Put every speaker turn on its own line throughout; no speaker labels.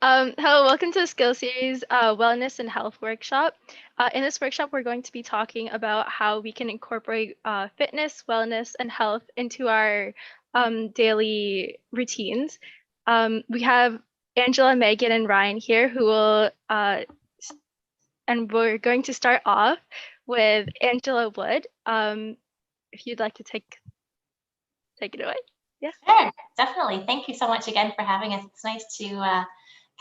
Hello, welcome to the Skill Series Wellness and Health Workshop. In this workshop, we're going to be talking about how we can incorporate fitness, wellness, and health into our daily routines. We have Angela, Megan, and Ryan here who will, and we're going to start off with Angela Wood. If you'd like to take it away. Yeah.
Sure, definitely. Thank you so much again for having us. It's nice to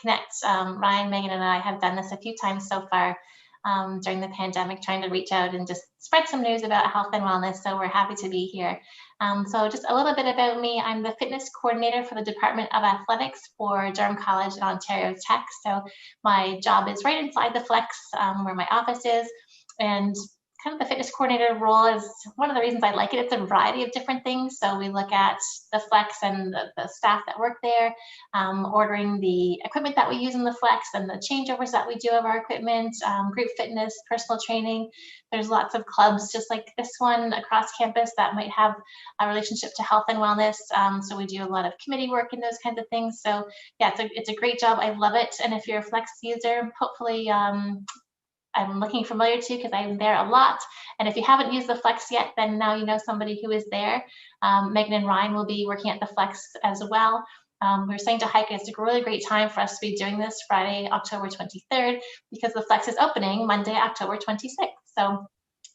connect. Ryan, Megan, and I have done this a few times so far during the pandemic, trying to reach out and just spread some news about health and wellness. So we're happy to be here. So just a little bit about me. I'm the fitness coordinator for the Department of Athletics for Durham College and Ontario Tech. So my job is right inside the Flex where my office is. And kind of the fitness coordinator role is one of the reasons I like it. It's a variety of different things. So we look at the Flex and the staff that work there, ordering the equipment that we use in the Flex and the changeovers that we do of our equipment, group fitness, personal training. There's lots of clubs just like this one across campus that might have a relationship to health and wellness. So we do a lot of committee work and those kinds of things. So yeah, it's a great job. I love it. And if you're a Flex user, hopefully I'm looking familiar to because I'm there a lot. And if you haven't used the Flex yet, then now you know somebody who is there. Megan and Ryan will be working at the Flex as well. We were saying to Heike, it's a really great time for us to be doing this Friday, October 23rd, because the Flex is opening Monday, October 26th. So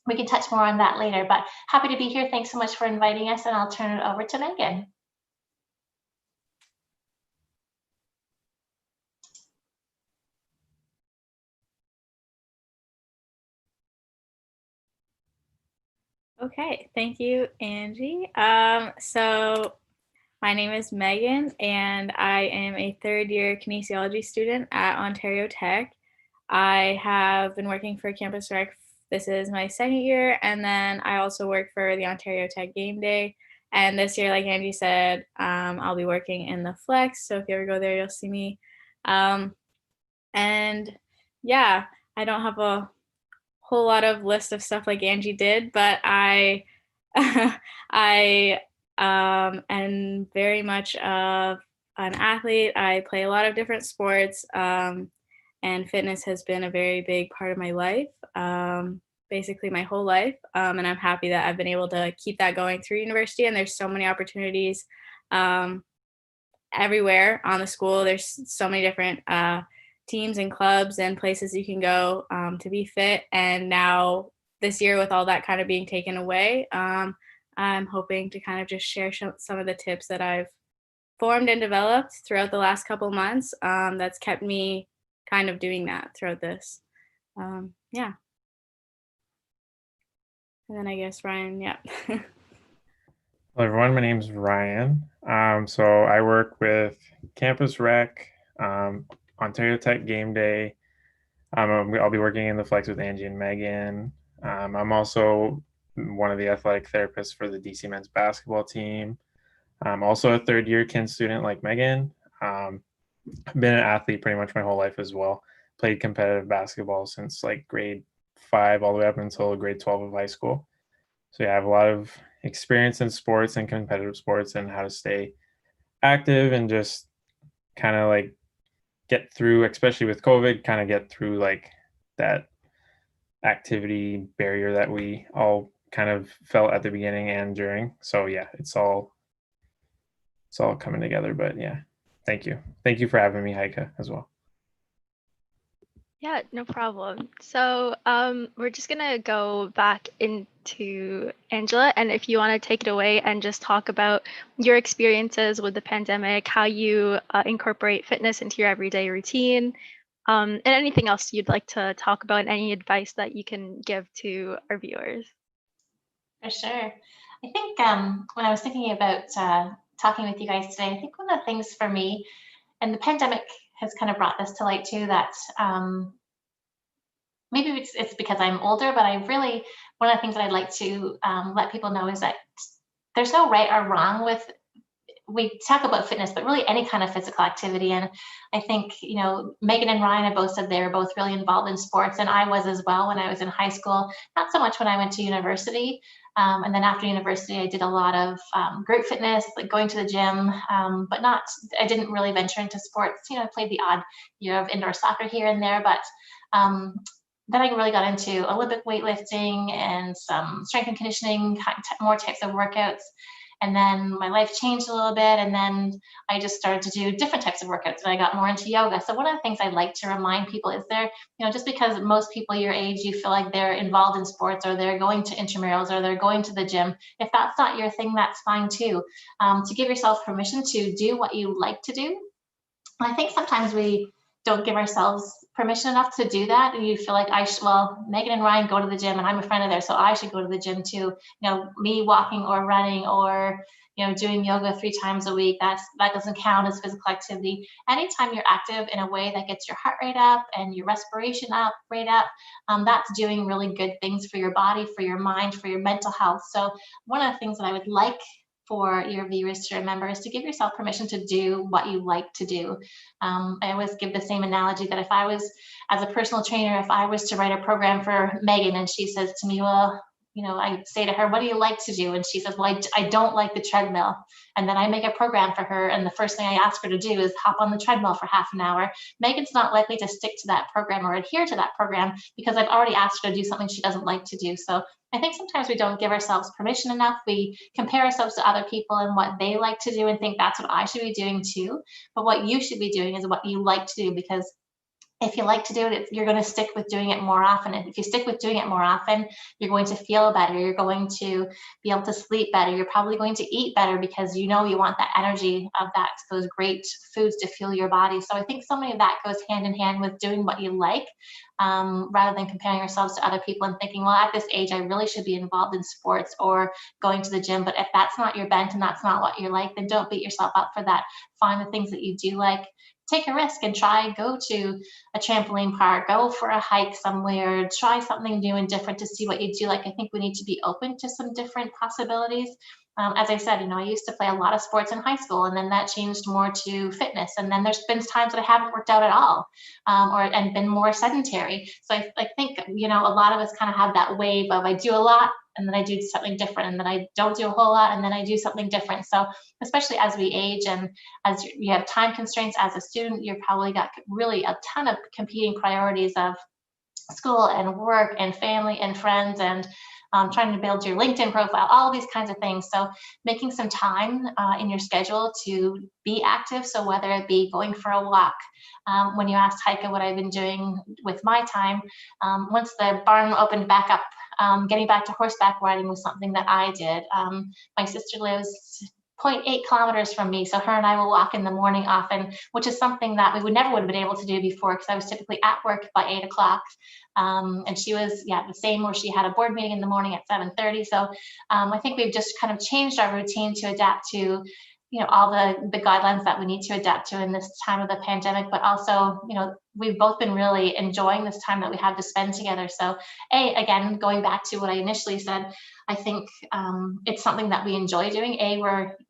we can touch more on that later, but happy to be here. Thanks so much for inviting us, and I'll turn it over to Megan.
Okay, thank you, Angie. So my name is Megan, and I am a third-year kinesiology student at Ontario Tech. I have been working for Campus Rec. This is my second year, and then I also work for the Ontario Tech Game Day. And this year, like Angie said, I'll be working in the Flex. So if you ever go there, you'll see me. And yeah, I don't have a whole lot of list of stuff like Angie did, but I am very much of an athlete. I play a lot of different sports, and fitness has been a very big part of my life, basically my whole life. And I'm happy that I've been able to keep that going through university. And there's so many opportunities everywhere on the school. There's so many different teams and clubs and places you can go to be fit. And now this year, with all that kind of being taken away, I'm hoping to kind of just share some of the tips that I've formed and developed throughout the last couple months that's kept me kind of doing that throughout this. Yeah. And then I guess Ryan, yeah.
Hello everyone, my name is Ryan. So I work with Campus Rec, Ontario Tech Game Day. I'll be working in the Flex with Angie and Megan. I'm also one of the athletic therapists for the DC men's basketball team. I'm also a third-year kin student like Megan. I've been an athlete pretty much my whole life as well. Played competitive basketball since like grade 5 all the way up until grade 12 of high school. So yeah, I have a lot of experience in sports and competitive sports and how to stay active and just kind of like get through, especially with COVID, kind of get through like that activity barrier that we all kind of felt at the beginning and during. So yeah, it's all coming together. But yeah, thank you for having me, Heike, as well.
Yeah, no problem. So we're just gonna go back into Angela, and if you want to take it away and just talk about your experiences with the pandemic, how you incorporate fitness into your everyday routine, and anything else you'd like to talk about, and any advice that you can give to our viewers.
For sure. I think when I was thinking about talking with you guys today, I think one of the things for me, and the pandemic has kind of brought this to light too, that maybe it's because I'm older, but I really, one of the things that I'd like to let people know is that there's no right or wrong with we talk about fitness, but really any kind of physical activity. And I think, you know, Megan and Ryan have both said they were both really involved in sports, and I was as well when I was in high school, not so much when I went to university. And then after university, I did a lot of group fitness, like going to the gym, but I didn't really venture into sports. You know, I played the odd year of indoor soccer here and there, but then I really got into Olympic weightlifting and some strength and conditioning, more types of workouts. And then my life changed a little bit, and then I just started to do different types of workouts, and I got more into yoga. So one of the things I like to remind people is just because most people your age, you feel like they're involved in sports, or they're going to intramurals, or they're going to the gym, if that's not your thing, that's fine too. To give yourself permission to do what you like to do. I think sometimes we don't give ourselves permission enough to do that, and you feel like Megan and Ryan go to the gym, and I'm a friend of theirs, so I should go to the gym too. You know, me walking or running or doing yoga 3 times a week, that doesn't count as physical activity. Anytime you're active in a way that gets your heart rate up and your respiration rate up, that's doing really good things for your body, for your mind, for your mental health. So one of the things that I would like for your viewers to remember is to give yourself permission to do what you like to do. I always give the same analogy that if I was, as a personal trainer, if I was to write a program for Megan and she says to me, well, I say to her, what do you like to do? And she says, well, I don't like the treadmill. And then I make a program for her, and the first thing I ask her to do is hop on the treadmill for half an hour. Megan's not likely to stick to that program or adhere to that program because I've already asked her to do something she doesn't like to do. So I think sometimes we don't give ourselves permission enough. We compare ourselves to other people and what they like to do and think that's what I should be doing too. But what you should be doing is what you like to do, because if you like to do it, you're going to stick with doing it more often. And if you stick with doing it more often, you're going to feel better. You're going to be able to sleep better. You're probably going to eat better because you want that energy of those great foods to fuel your body. So I think so many of that goes hand in hand with doing what you like, rather than comparing yourselves to other people and thinking, well, at this age, I really should be involved in sports or going to the gym. But if that's not your bent and that's not what you like, then don't beat yourself up for that. Find the things that you do like. Take a risk and go to a trampoline park, go for a hike somewhere, try something new and different to see what you do like. I think we need to be open to some different possibilities. As I said, I used to play a lot of sports in high school, and then that changed more to fitness. And then there's been times that I haven't worked out at all, and been more sedentary. So I think, a lot of us kind of have that wave of I do a lot, and then I do something different, and then I don't do a whole lot, and then I do something different. So especially as we age and as you have time constraints as a student, you've probably got really a ton of competing priorities of school and work and family and friends and trying to build your LinkedIn profile, all these kinds of things. So making some time in your schedule to be active. So whether it be going for a walk, when you asked Heike what I've been doing with my time, once the barn opened back up, getting back to horseback riding was something that I did. My sister lives 0.8 kilometers from me. So her and I will walk in the morning often, which is something that we would have been able to do before, because I was typically at work by 8 o'clock. And she was, the same, where she had a board meeting in the morning at 7:30. So I think we've just kind of changed our routine to adapt to, all the guidelines that we need to adapt to in this time of the pandemic, but also, we've both been really enjoying this time that we have to spend together. So again, going back to what I initially said, I think it's something that we enjoy doing.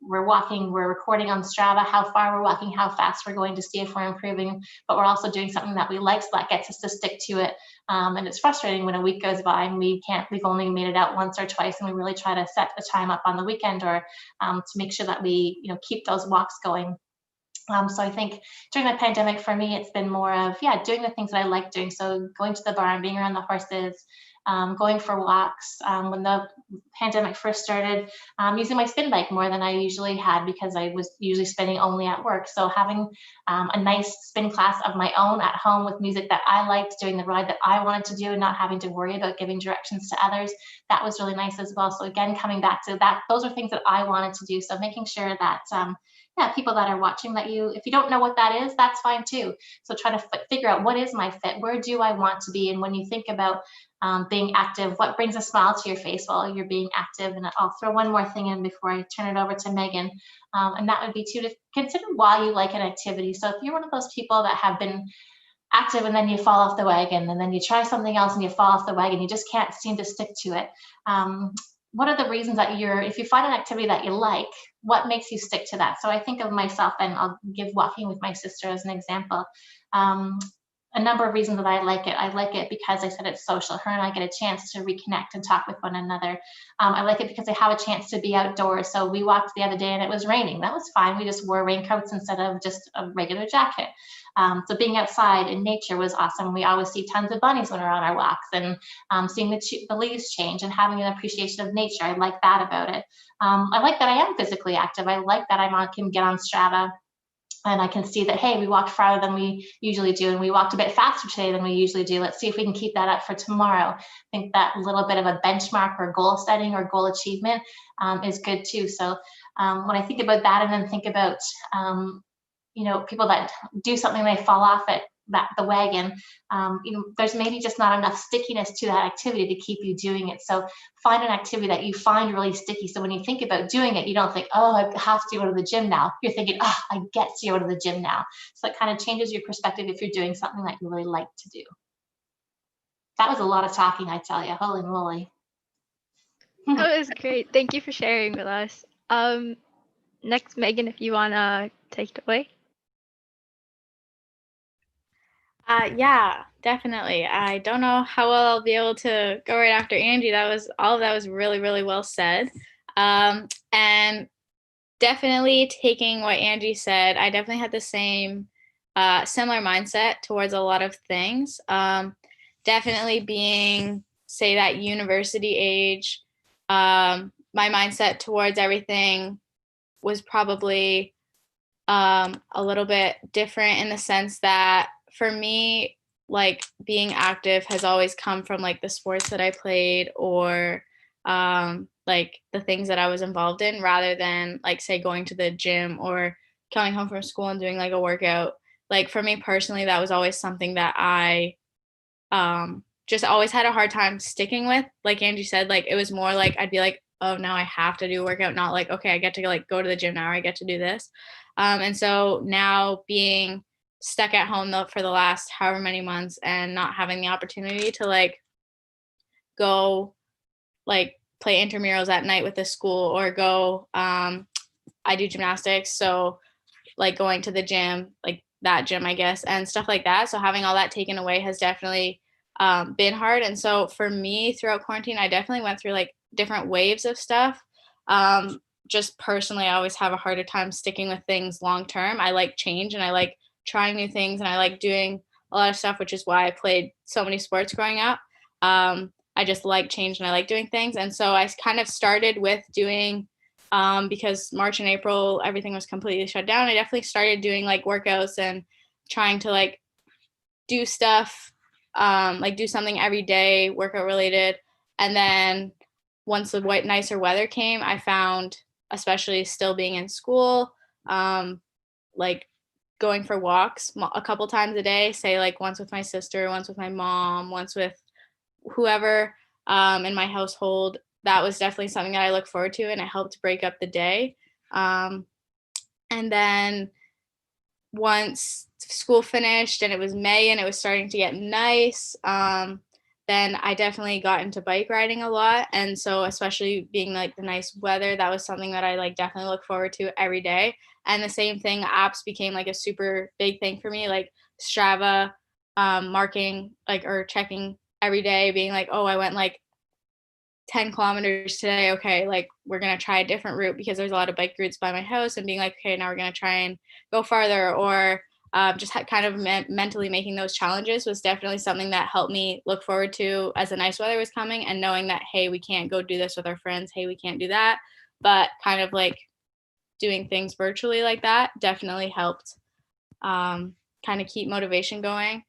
We're walking, we're recording on Strava how far we're walking, how fast we're going to see if we're improving, but we're also doing something that we like, so that gets us to stick to it. And it's frustrating when a week goes by and we've only made it out once or twice, and we really try to set a time up on the weekend or to make sure that we keep those walks going. So I think during the pandemic, for me, it's been more of, doing the things that I like doing. So going to the barn, being around the horses, going for walks. When the pandemic first started, using my spin bike more than I usually had, because I was usually spinning only at work. So having a nice spin class of my own at home with music that I liked, doing the ride that I wanted to do, and not having to worry about giving directions to others, that was really nice as well. So again, coming back to that, those are things that I wanted to do. So making sure that people that are watching, that if you don't know what that is, that's fine too. So try to figure out, what is my fit? Where do I want to be? And when you think about being active, what brings a smile to your face while you're being active? And I'll throw one more thing in before I turn it over to Megan. And that would be to consider why you like an activity. So if you're one of those people that have been active and then you fall off the wagon, and then you try something else and you fall off the wagon, you just can't seem to stick to it. what are the reasons that if you find an activity that you like, what makes you stick to that? So I think of myself, and I'll give walking with my sister as an example. A number of reasons that I like it. I like it because I said it's social. Her and I get a chance to reconnect and talk with one another. I like it because I have a chance to be outdoors. So we walked the other day and it was raining. That was fine. We just wore raincoats instead of just a regular jacket. So being outside in nature was awesome. We always see tons of bunnies when we're on our walks, and seeing the leaves change and having an appreciation of nature. I like that about it. I like that I am physically active. I like that I can get on Strava and I can see that, hey, we walked farther than we usually do, and we walked a bit faster today than we usually do. Let's see if we can keep that up for tomorrow. I think that little bit of a benchmark or goal setting or goal achievement is good too. So when I think about that, and then think about people that do something, they fall off the wagon, there's maybe just not enough stickiness to that activity to keep you doing it. So find an activity that you find really sticky. So when you think about doing it, you don't think, oh, I have to go to the gym now. You're thinking, oh, I get to go to the gym now. So it kind of changes your perspective if you're doing something that you really like to do. That was a lot of talking, I tell you. Holy moly.
That was great. Thank you for sharing with us. Next, Megan, if you want to take it away.
Yeah, definitely. I don't know how well I'll be able to go right after Angie. All of that was really, really well said. And definitely taking what Angie said, I definitely had the same similar mindset towards a lot of things. Definitely being, say, that university age, my mindset towards everything was probably a little bit different in the sense that for me, like being active has always come from like the sports that I played or like the things that I was involved in, rather than like, say, going to the gym or coming home from school and doing like a workout. Like for me personally, that was always something that I just always had a hard time sticking with. Like Angie said, like it was more like I'd be like, oh, now I have to do a workout, not like, okay, I get to like go to the gym now, or I get to do this. And so now being stuck at home though for the last however many months and not having the opportunity to like go like play intramurals at night with the school or go I do gymnastics, so like going to the gym, like that gym, I guess, and stuff like that. So having all that taken away has definitely been hard. And so for me throughout quarantine, I definitely went through like different waves of stuff. Just personally, I always have a harder time sticking with things long term. I like change and I like trying new things and I like doing a lot of stuff, which is why I played so many sports growing up. I just like change and I like doing things. And so I kind of started with doing, because March and April, everything was completely shut down. I definitely started doing like workouts and trying to like do stuff, like do something every day, workout related. And then once the nicer weather came, I found, especially still being in school, like going for walks a couple times a day, say like once with my sister, once with my mom, once with whoever in my household. That was definitely something that I look forward to, and it helped break up the day. And then once school finished and it was May and it was starting to get nice, then I definitely got into bike riding a lot. And so especially being like the nice weather, that was something that I like definitely look forward to every day. And the same thing, apps became like a super big thing for me, like Strava, marking like or checking every day, being like, oh, I went like 10 kilometers today. Okay, like we're going to try a different route because there's a lot of bike routes by my house, and being like, okay, now we're going to try and go farther, or just kind of mentally making those challenges was definitely something that helped me look forward to as the nice weather was coming, and knowing that, hey, we can't go do this with our friends. Hey, we can't do that. But kind of like doing things virtually like that definitely helped kind of keep motivation going.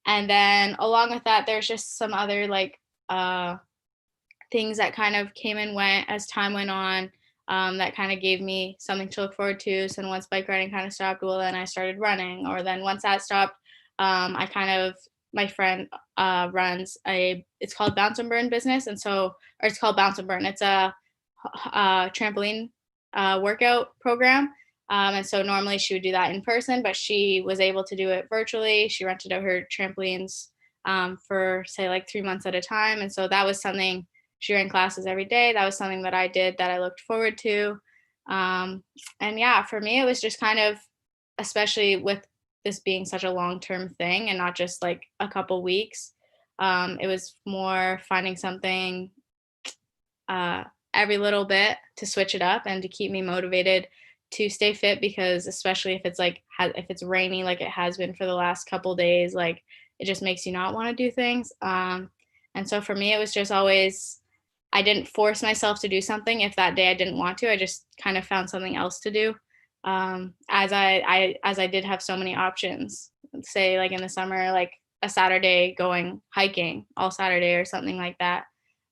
And then along with that, there's just some other like things that kind of came and went as time went on, that kind of gave me something to look forward to. So once bike riding kind of stopped, well, then I started running. Or then once that stopped, my friend runs it's called Bounce and Burn business. And so, or it's called Bounce and Burn. It's a trampoline workout program. And so normally she would do that in person, but she was able to do it virtually. She rented out her trampolines for say like 3 months at a time. And so that was something during classes every day. That was something that I did that I looked forward to. And yeah, for me, it was just kind of, especially with this being such a long-term thing and not just like a couple weeks, it was more finding something every little bit to switch it up and to keep me motivated to stay fit, because especially if it's like if it's rainy like it has been for the last couple days, like it just makes you not want to do things. And so for me, it was just always, I didn't force myself to do something. If that day I didn't want to, I just kind of found something else to do. As I did have so many options, say like in the summer, like a Saturday going hiking all Saturday or something like that.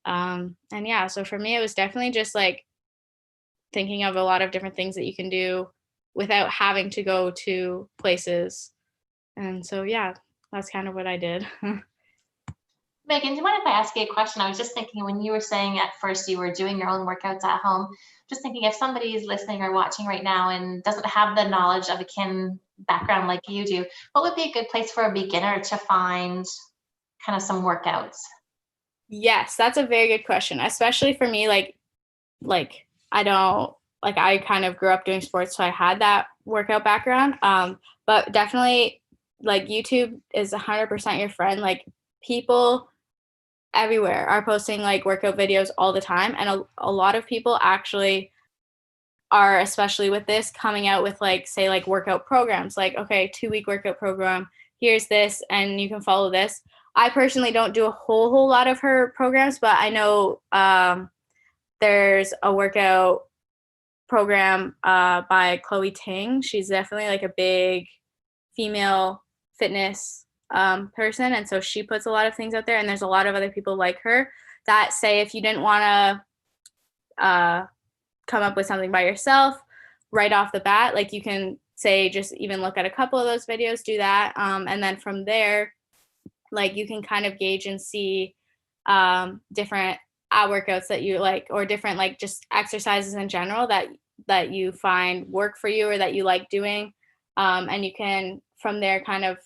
And yeah, so for me, it was definitely just like thinking of a lot of different things that you can do without having to go to places. And so, yeah, that's kind of what I did.
Megan, do you mind if I ask you a question? I was just thinking when you were saying at first you were doing your own workouts at home, just thinking if somebody is listening or watching right now and doesn't have the knowledge of a kin background like you do, what would be a good place for a beginner to find kind of some workouts?
Yes, that's a very good question, especially for me, like I kind of grew up doing sports, so I had that workout background. But definitely like YouTube is 100% your friend. Like people everywhere are posting like workout videos all the time, and a lot of people actually are, especially with this, coming out with like, say like workout programs, like, okay, 2-week workout program, here's this and you can follow this. I personally don't do a whole lot of her programs, but I know there's a workout program by Chloe Ting. She's definitely like a big female fitness person, and so she puts a lot of things out there, and there's a lot of other people like her that say if you didn't want to come up with something by yourself right off the bat, like you can say just even look at a couple of those videos, do that, and then from there, like you can kind of gauge and see different workouts that you like, or different like just exercises in general that you find work for you or that you like doing, and you can from there kind of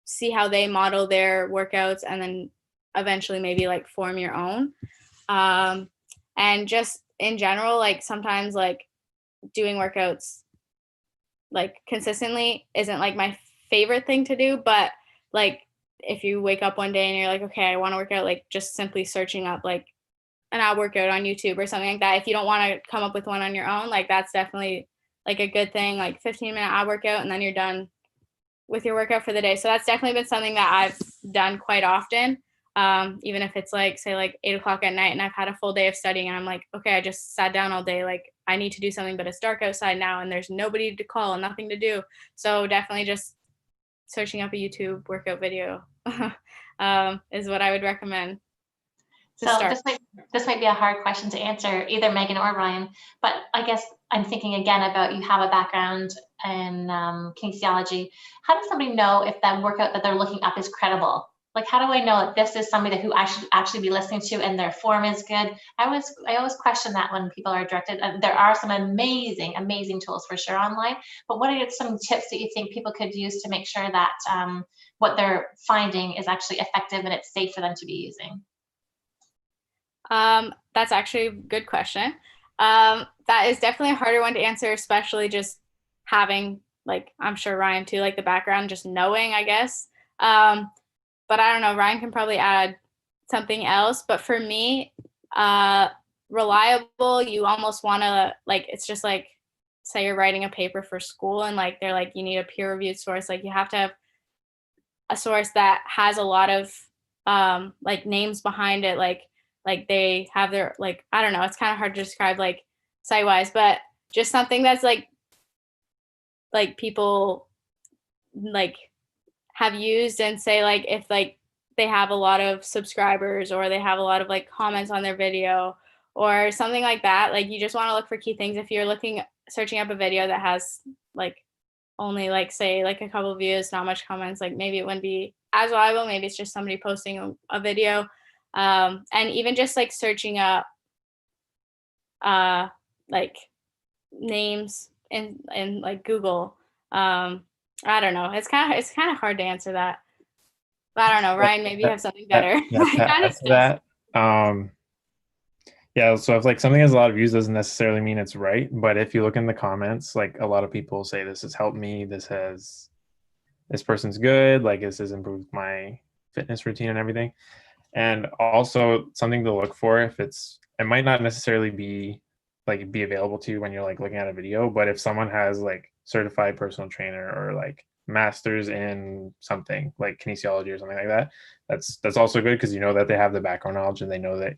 see how they model their workouts, and then eventually maybe like form your own. And just in general, like sometimes like doing workouts like consistently isn't like my favorite thing to do, but like if you wake up one day and you're like, okay, I want to work out, like just simply searching up like an ab workout on YouTube or something like that, if you don't want to come up with one on your own, like that's definitely like a good thing, like 15-minute ab workout, and then you're done with your workout for the day. So that's definitely been something that I've done quite often. Even if it's like, say like 8 o'clock at night and I've had a full day of studying and I'm like, okay, I just sat down all day. Like I need to do something, but it's dark outside now and there's nobody to call and nothing to do. So definitely just searching up a YouTube workout video is what I would recommend.
So this might be a hard question to answer, either Megan or Ryan, but I guess I'm thinking again about, you have a background in kinesiology. How does somebody know if that workout that they're looking up is credible? Like, how do I know that this is somebody who I should actually be listening to and their form is good? I always question that when people are directed. There are some amazing tools for sure online, but what are some tips that you think people could use to make sure that what they're finding is actually effective and it's safe for them to be using?
That's actually a good question. That is definitely a harder one to answer, especially just having, like, I'm sure Ryan too, like the background, just knowing, I guess. But I don't know, Ryan can probably add something else. But for me, reliable, you almost want to, like, it's just like, say you're writing a paper for school and like, they're like, you need a peer reviewed source. Like you have to have a source that has a lot of like names behind it. Like they have their, like, I don't know, it's kind of hard to describe like site wise, but just something that's like people like have used, and say like if like they have a lot of subscribers or they have a lot of like comments on their video or something like that. Like you just want to look for key things. If you're searching up a video that has like only like, say like a couple of views, not much comments, like maybe it wouldn't be as reliable. Maybe it's just somebody posting a video. And even just like searching up like names in like Google. I don't know. It's kind of hard to answer that. But I don't know, Ryan, maybe you have something better.
Yeah, to add to that, Yeah, so if like something has a lot of views doesn't necessarily mean it's right, but if you look in the comments, like a lot of people say this has helped me, this person's good, like this has improved my fitness routine and everything. And also something to look for, if it might not necessarily be available to you when you're like looking at a video, but if someone has like certified personal trainer or like masters in something like kinesiology or something like that, that's also good, because you know that they have the background knowledge and they know that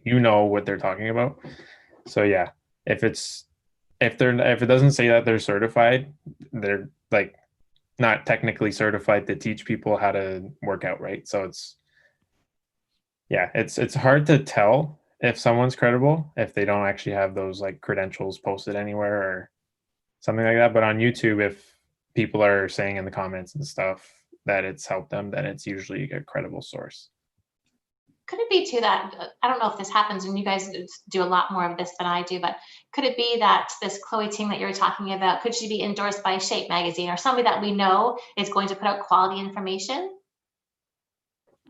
you know what they're talking about. So yeah, if it doesn't say that they're certified, they're like not technically certified to teach people how to work out, right? So it's hard to tell if someone's credible if they don't actually have those like credentials posted anywhere or something like that. But on YouTube, if people are saying in the comments and stuff that it's helped them, then it's usually a credible source.
Could it be too that, I don't know if this happens and you guys do a lot more of this than I do, but could it be that this Chloe Ting that you were talking about, could she be endorsed by Shape magazine or somebody that we know is going to put out quality information?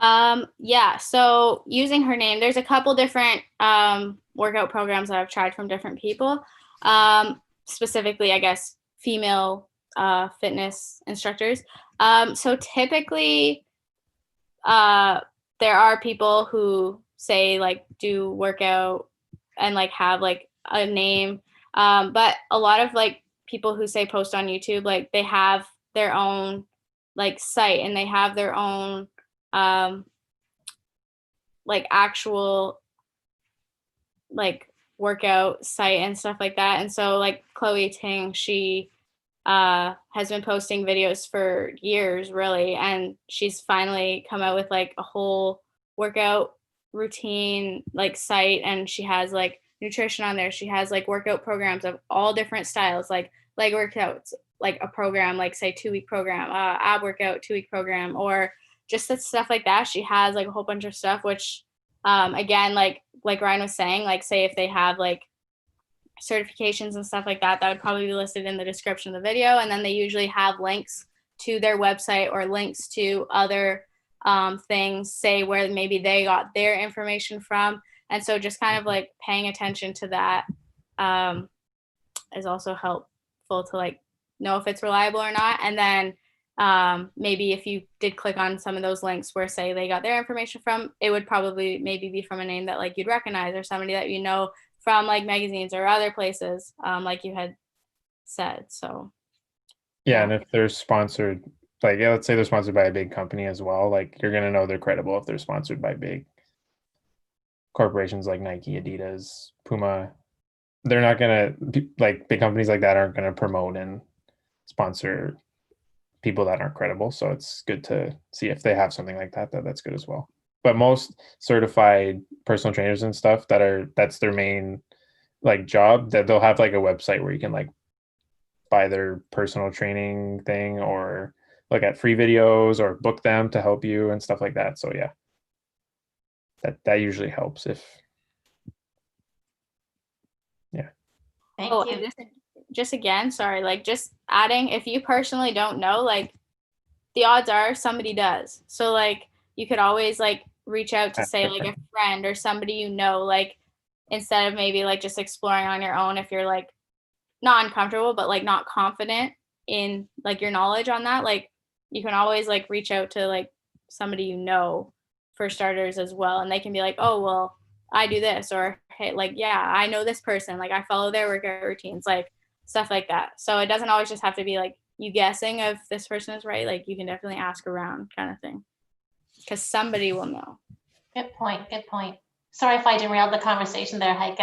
Yeah, so using her name, there's a couple different workout programs that I've tried from different people. Specifically, I guess, female fitness instructors. So typically, there are people who say like do workout and like have like a name. But a lot of like people who say post on YouTube, like they have their own like site and they have their own like actual like workout site and stuff like that. And so like Chloe Ting, she has been posting videos for years really, and she's finally come out with like a whole workout routine like site, and she has like nutrition on there. She has like workout programs of all different styles, like leg workouts, like a program, like say 2-week program, ab workout 2-week program, or just stuff like that. She has like a whole bunch of stuff, which again, like Ryan was saying, like say if they have like certifications and stuff like that, that would probably be listed in the description of the video. And then they usually have links to their website or links to other things, say where maybe they got their information from. And so just kind of like paying attention to that is also helpful to like know if it's reliable or not. And then maybe if you did click on some of those links where say they got their information from, it would probably maybe be from a name that like you'd recognize or somebody that you know from like magazines or other places, like you had said. So
Yeah, and if they're sponsored, like yeah, let's say they're sponsored by a big company as well, like you're gonna know they're credible if they're sponsored by big corporations like Nike, Adidas, Puma. They're not gonna like big companies like that aren't gonna promote and sponsor people that aren't credible. So it's good to see if they have something like that, that's good as well. But most certified personal trainers and stuff that's their main like job, that they'll have like a website where you can like buy their personal training thing or look at free videos or book them to help you and stuff like that. So yeah, that usually helps if yeah.
Thank
oh,
you.
and just again, sorry, like just adding, if you personally don't know, like the odds are somebody does. So like you could always like reach out to say like a friend or somebody you know, like instead of maybe like just exploring on your own if you're like not uncomfortable but like not confident in like your knowledge on that, like you can always like reach out to like somebody you know for starters as well, and they can be like, oh well, I do this, or hey, like yeah, I know this person, like I follow their workout routines, like stuff like that. So it doesn't always just have to be like you guessing if this person is right, like you can definitely ask around kind of thing, because somebody will know.
Good point. Good point. Sorry if I derailed the conversation there, Heike.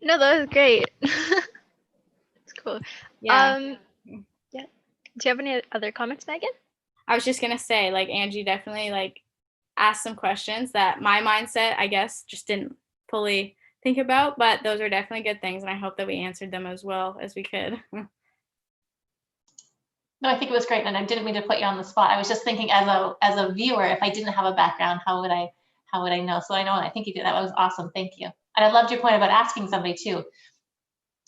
No, that was great. It's cool.
Yeah.
Yeah. Do you have any other comments, Megan?
I was just gonna say, like Angie definitely like asked some questions that my mindset, I guess, just didn't fully think about, but those are definitely good things, and I hope that we answered them as well as we could.
No, I think it was great, and I didn't mean to put you on the spot. I was just thinking as a viewer, if I didn't have a background, how would I know? So I know, I think you did. That was awesome. Thank you. And I loved your point about asking somebody too.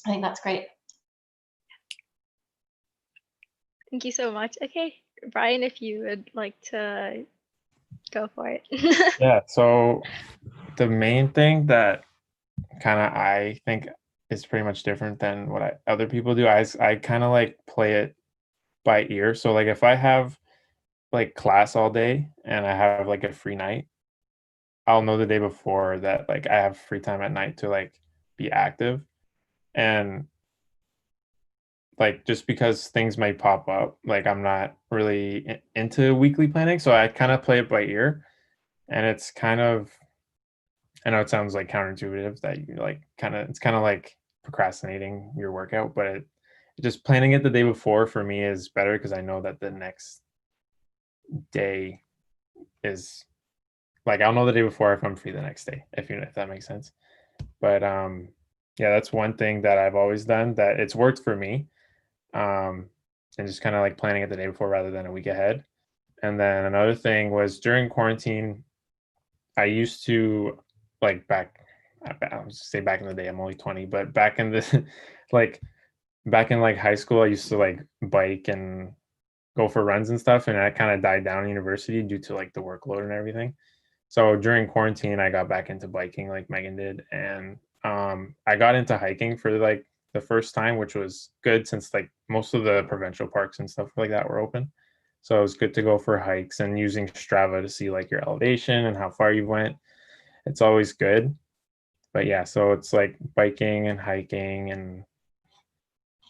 I think that's great.
Thank you so much. Okay, Brian, if you would like to Go for it.
Yeah. So the main thing that kind of I think is pretty much different than what other people do. I kind of like play it by ear. So like if I have like class all day and I have like a free night, I'll know the day before that like I have free time at night to like be active. And like just because things might pop up, like I'm not really into weekly planning, so I kind of play it by ear. And it's kind of, I know it sounds like counterintuitive that you like kind of, it's kind of like procrastinating your workout, but just planning it the day before for me is better because I know that the next day is like I'll know the day before if I'm free the next day, if that makes sense. But yeah, that's one thing that I've always done that it's worked for me. Um, and just kind of like planning it the day before rather than a week ahead. And then another thing was during quarantine, I used to like I was say back in the day, I'm only 20, but back in the like back in like high school, I used to like bike and go for runs and stuff. And that kind of died down in university due to like the workload and everything. So during quarantine, I got back into biking like Megan did. And I got into hiking for like the first time, which was good since like most of the provincial parks and stuff like that were open. So it was good to go for hikes and using Strava to see like your elevation and how far you went. It's always good. But yeah, so it's like biking and hiking and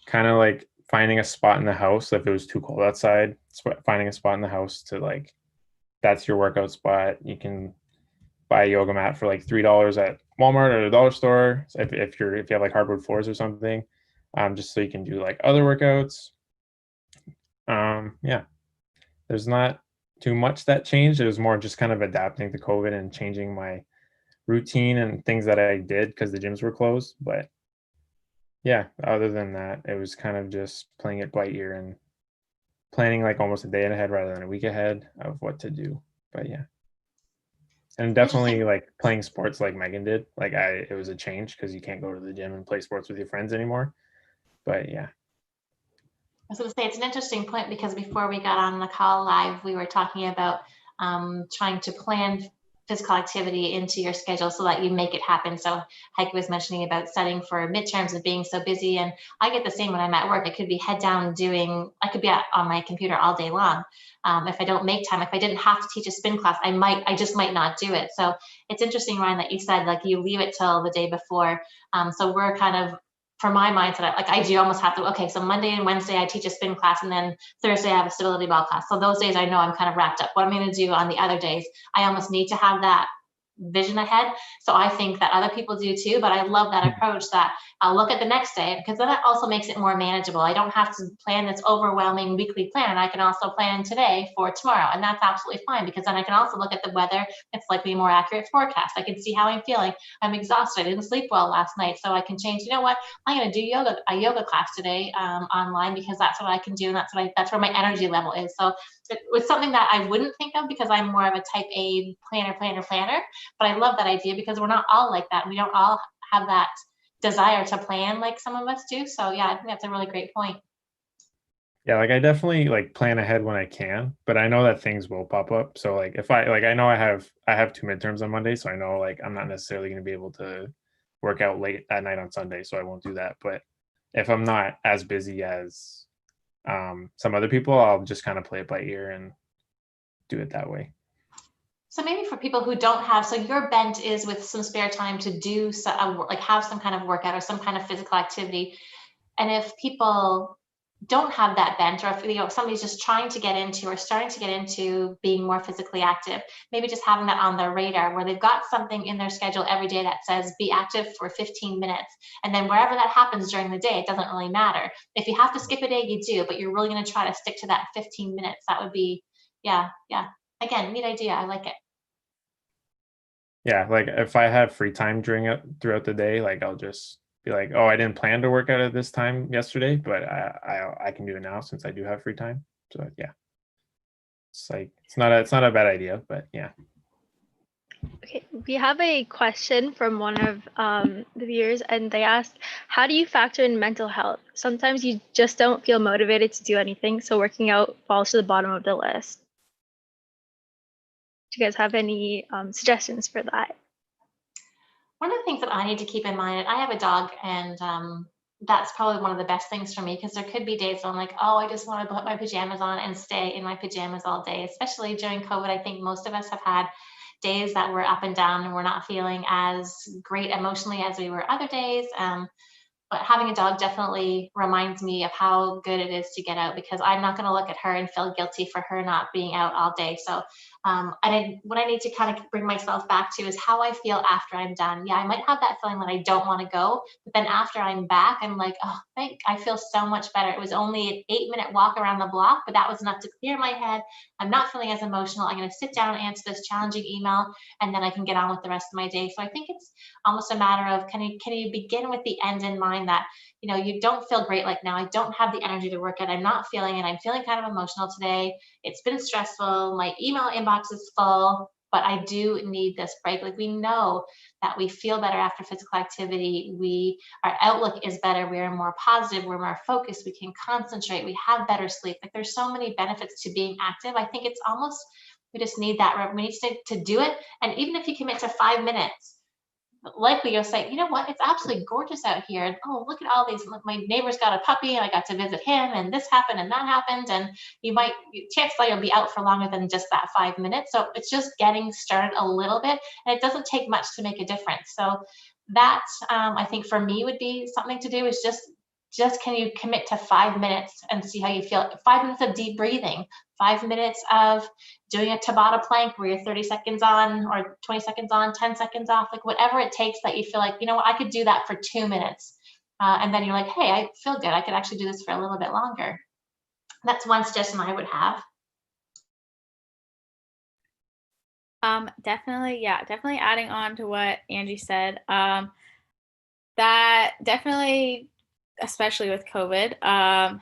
kind of like finding a spot in the house if it was too cold outside, finding a spot in the house to like that's your workout spot. You can buy a yoga mat for like $3 at Walmart or the dollar store if you have like hardwood floors or something, just so you can do like other workouts. Yeah, there's not too much that changed. It was more just kind of adapting to COVID and changing my routine and things that I did because the gyms were closed. But yeah, other than that, it was kind of just playing it by ear and planning like almost a day ahead rather than a week ahead of what to do. But yeah. And definitely
Interesting.
like playing sports like Megan did. Like it was a change because you can't go to the gym and play sports with your friends anymore. But yeah.
I was going to say it's an interesting point because before we got on the call live, we were talking about trying to plan physical activity into your schedule so that you make it happen. So Heike was mentioning about studying for midterms and being so busy, and I get the same when I'm at work. I could be head down I could be on my computer all day long. If I don't make time, if I didn't have to teach a spin class, I just might not do it. So it's interesting, Ryan, that you said like you leave it till the day before. So we're kind of, for my mindset, like I do almost have to, okay, so Monday and Wednesday I teach a spin class, and then Thursday I have a stability ball class. So those days I know I'm kind of wrapped up. What I'm going to do on the other days, I almost need to have that vision ahead. So I think that other people do too, but I love that approach that I'll look at the next day, because then that also makes it more manageable. I don't have to plan this overwhelming weekly plan. I can also plan today for tomorrow, and that's absolutely fine, because then I can also look at the weather. It's likely a more accurate forecast. I can see how I'm feeling. I'm exhausted. I didn't sleep well last night, so I can change. You know what? I'm going to do a yoga class today online, because that's what I can do, and that's where my energy level is. So it was something that I wouldn't think of because I'm more of a type A planner. But I love that idea because we're not all like that. We don't all have that desire to plan like some of us do. So yeah, I think that's a really great point.
Yeah, like I definitely like plan ahead when I can, but I know that things will pop up. So like if I like I know I have two midterms on Monday, so I know like I'm not necessarily going to be able to work out late at night on Sunday, so I won't do that. But if I'm not as busy as some other people, I'll just kind of play it by ear and do it that way.
So maybe for people who don't have, so your bent is with some spare time to do like have some kind of workout or some kind of physical activity. And if people don't have that bent, or if somebody's just trying to get into or starting to get into being more physically active, maybe just having that on their radar where they've got something in their schedule every day that says be active for 15 minutes. And then wherever that happens during the day, it doesn't really matter. If you have to skip a day, you do, but you're really going to try to stick to that 15 minutes. That would be, yeah. Again, neat idea. I like it.
Yeah, like if I have free time throughout the day, like I'll just be like, oh, I didn't plan to work out at this time yesterday, but I can do it now since I do have free time. So yeah, it's like it's not a bad idea, but yeah.
Okay, we have a question from one of the viewers, and they asked, how do you factor in mental health? Sometimes you just don't feel motivated to do anything, so working out falls to the bottom of the list. Do you guys have any suggestions for that?
One of the things that I need to keep in mind, I have a dog, and that's probably one of the best things for me, because there could be days when I'm like, oh, I just want to put my pajamas on and stay in my pajamas all day, especially during COVID. I think most of us have had days that were up and down and we're not feeling as great emotionally as we were other days. But having a dog definitely reminds me of how good it is to get out, because I'm not going to look at her and feel guilty for her not being out all day. So, what I need to kind of bring myself back to is how I feel after I'm done. Yeah, I might have that feeling that I don't want to go, but then after I'm back, I'm like, oh, I feel so much better. It was only an 8-minute walk around the block, but that was enough to clear my head. I'm not feeling as emotional. I'm going to sit down and answer this challenging email, and then I can get on with the rest of my day. So I think it's almost a matter of, can you begin with the end in mind, that you don't feel great, like, now I don't have the energy to work out, I'm not feeling it, I'm feeling kind of emotional today, it's been stressful, my email inbox is full, but I do need this break. Like, we know that we feel better after physical activity, our outlook is better, we are more positive, we're more focused, we can concentrate, we have better sleep. Like, there's so many benefits to being active. I think it's almost, we just need that, we need to do it. And even if you commit to 5 minutes, likely you'll say, you know what, it's absolutely gorgeous out here. And oh, look at all these. Look, my neighbor's got a puppy, and I got to visit him, and this happened and that happened. And chances are you'll be out for longer than just that 5 minutes. So it's just getting started a little bit, and it doesn't take much to make a difference. So that, I think, for me, would be something to do, is just can you commit to 5 minutes and see how you feel? 5 minutes of deep breathing, 5 minutes of doing a Tabata plank where you're 30 seconds on or 20 seconds on, 10 seconds off, like whatever it takes that you feel like, you know what, I could do that for 2 minutes. And then you're like, hey, I feel good. I could actually do this for a little bit longer. That's one suggestion I would have.
Definitely adding on to what Angie said. That definitely, especially with COVID,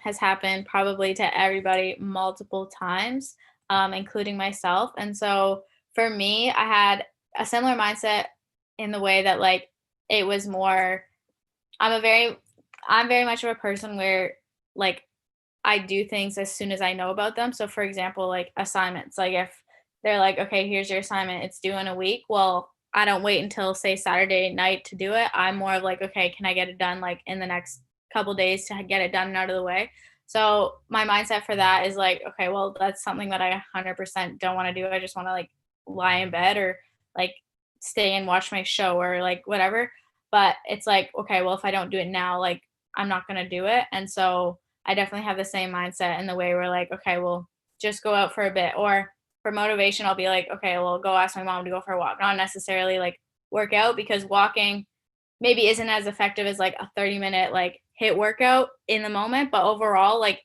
has happened probably to everybody multiple times, including myself. And so for me, I had a similar mindset in the way that, like, it was more, I'm very much of a person where, like, I do things as soon as I know about them. So for example, like assignments, like if they're like, okay, here's your assignment, it's due in a week. Well, I don't wait until, say, Saturday night to do it. I'm more of like, okay, can I get it done like in the next couple days to get it done and out of the way? So my mindset for that is like, okay, well, that's something that I 100% don't want to do. I just want to like lie in bed or like stay and watch my show or like whatever. But it's like, okay, well, if I don't do it now, like I'm not going to do it. And so I definitely have the same mindset in the way where like, okay, well, just go out for a bit. Or for motivation, I'll be like, okay, well, go ask my mom to go for a walk. Not necessarily like work out, because walking maybe isn't as effective as like a 30-minute like hit workout in the moment. But overall, like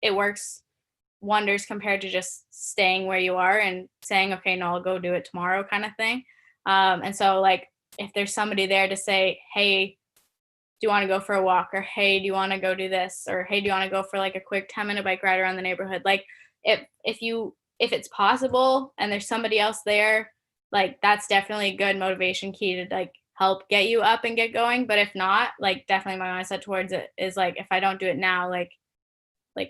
it works wonders compared to just staying where you are and saying, okay, no, I'll go do it tomorrow kind of thing. And so like if there's somebody there to say, hey, do you want to go for a walk, or hey, do you want to go do this, or hey, do you want to go for like a quick 10-minute bike ride around the neighborhood? Like if it's possible and there's somebody else there, like that's definitely a good motivation key to like help get you up and get going. But if not, like definitely my mindset towards it is like, if I don't do it now, like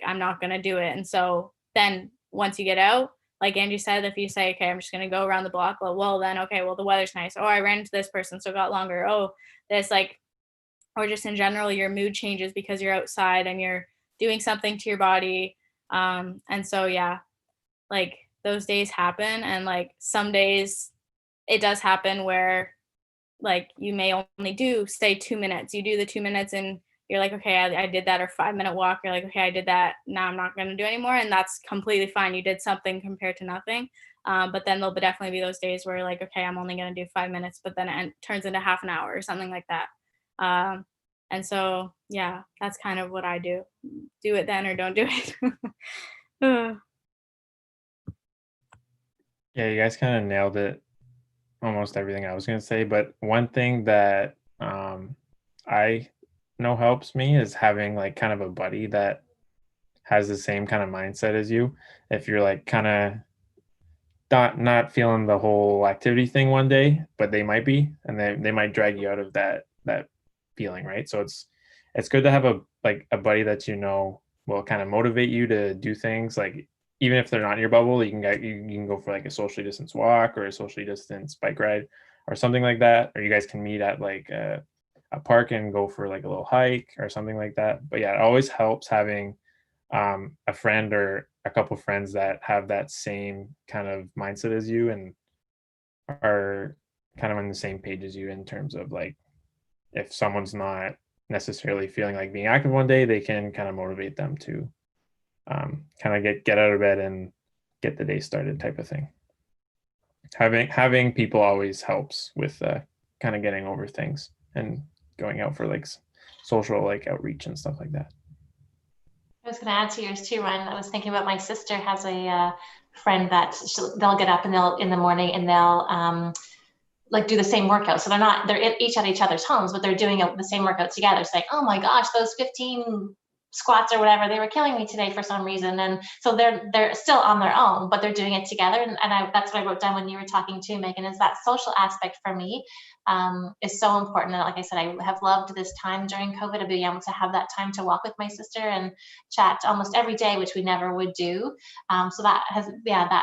I'm not going to do it. And so then once you get out, like Angie said, if you say, okay, I'm just going to go around the block, well then, okay, well, the weather's nice. Oh, I ran into this person, so it got longer. Oh, this, like, or just in general, your mood changes because you're outside and you're doing something to your body. And so, yeah, like those days happen. And like some days it does happen where like you may only do, say, 2 minutes. You do the 2 minutes and you're like, okay, I did that. Or 5-minute walk. You're like, okay, I did that. Now I'm not going to do anymore. And that's completely fine. You did something compared to nothing. But then there'll definitely be those days where like, okay, I'm only going to do 5 minutes, but then it turns into half an hour or something like that. And so, yeah, that's kind of what I do. Do it then or don't do it.
Yeah, you guys kind of nailed it, almost everything I was going to say. But one thing that I know helps me is having like kind of a buddy that has the same kind of mindset as you. If you're like kind of not feeling the whole activity thing one day, but they might be, and they might drag you out of that feeling, right? So it's good to have a buddy that will kind of motivate you to do things. Like even if they're not in your bubble, you can go for like a socially distanced walk or a socially distanced bike ride or something like that, or you guys can meet at like a park and go for like a little hike or something like that. But yeah, it always helps having a friend or a couple friends that have that same kind of mindset as you and are kind of on the same page as you in terms of like, if someone's not necessarily feeling like being active one day, they can kind of motivate them to kind of get out of bed and get the day started type of thing. Having people always helps with kind of getting over things and going out for like social like outreach and stuff like that.
I was going to add to yours too, Ryan. I was thinking about my sister has a friend that they'll get up and they'll in the morning and they'll like do the same workout. So they're each at each other's homes, but they're doing the same workout together. It's like, oh my gosh, those 15 squats or whatever, they were killing me today for some reason. And so they're still on their own, but they're doing it together. And that's what I wrote down when you were talking too, Megan, is that social aspect for me is so important. And like I said, I have loved this time during COVID of being able to have that time to walk with my sister and chat almost every day, which we never would do. So that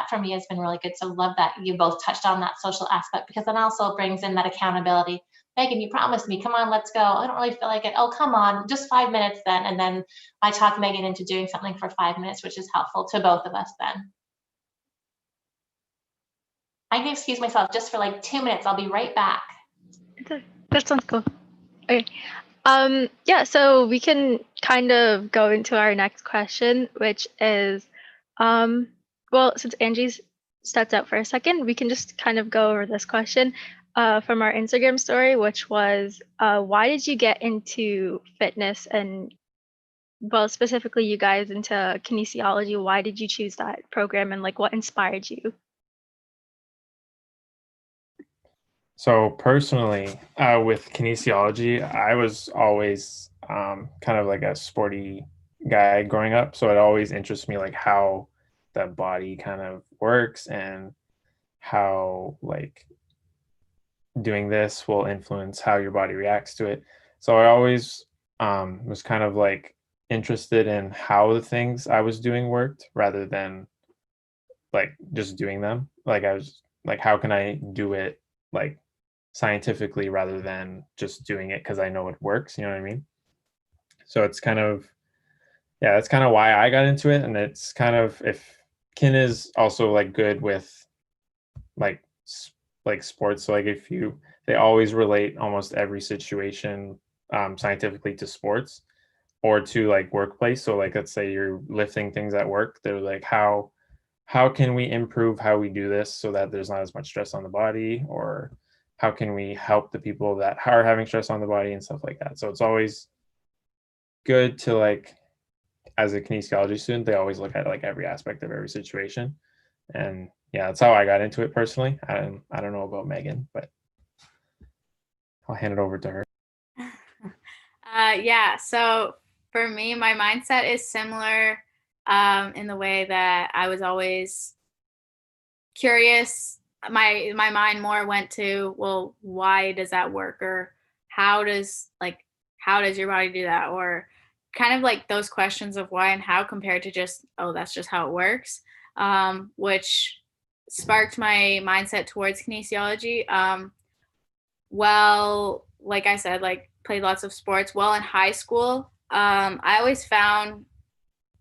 for me has been really good. So love that you both touched on that social aspect, because then also brings in that accountability. Megan, you promised me, come on, let's go. I don't really feel like it. Oh, come on, just 5 minutes then. And then I talk Megan into doing something for 5 minutes, which is helpful to both of us then. I can excuse myself just for like 2 minutes. I'll be right back.
That sounds cool. Okay. Yeah, so we can kind of go into our next question, which is, well, since Angie's stepped out for a second, we can just kind of go over this question from our Instagram story, which was, why did you get into fitness and, well, specifically you guys into kinesiology? Why did you choose that program and like what inspired you?
So personally, with kinesiology, I was always kind of like a sporty guy growing up. So it always interests me like how the body kind of works and how like doing this will influence how your body reacts to it. So I always was kind of like interested in how the things I was doing worked rather than like just doing them. Like I was like, how can I do it like scientifically rather than just doing it because I know it works, you know what I mean? So it's kind of, yeah, that's kind of why I got into it. And it's kind of, if kin is also like good with like like sports, so like if you, they always relate almost every situation scientifically to sports or to like workplace. So like let's say you're lifting things at work, they're like how can we improve how we do this so that there's not as much stress on the body, or how can we help the people that are having stress on the body and stuff like that. So it's always good to like, as a kinesiology student, they always look at like every aspect of every situation. And yeah, that's how I got into it personally. I don't know about Megan, but I'll hand it over to her.
Yeah, so for me, my mindset is similar in the way that I was always curious. My mind more went to, well, why does that work, or how does your body do that, or kind of like those questions of why and how compared to just, oh, that's just how it works, which sparked my mindset towards kinesiology. Well, like I said, like played lots of sports. Well, in high school, I always found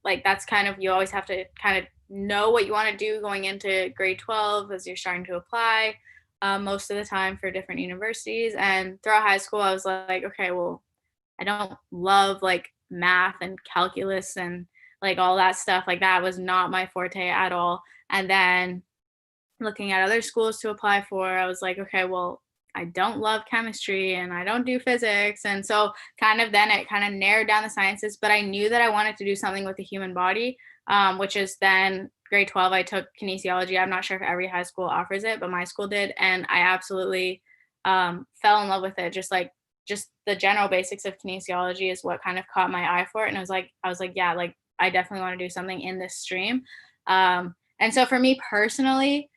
like that's kind of, you always have to kind of know what you want to do going into grade 12 as you're starting to apply most of the time for different universities. And throughout high school, I was like, okay, well, I don't love like math and calculus and like all that stuff. Like that was not my forte at all. And then looking at other schools to apply for, I was like, okay, well, I don't love chemistry and I don't do physics. And so kind of then it kind of narrowed down the sciences, but I knew that I wanted to do something with the human body, which is then grade 12, I took kinesiology. I'm not sure if every high school offers it, but my school did. And I absolutely fell in love with it. Just the general basics of kinesiology is what kind of caught my eye for it. And I was like, yeah, like I definitely want to do something in this stream. And so for me personally,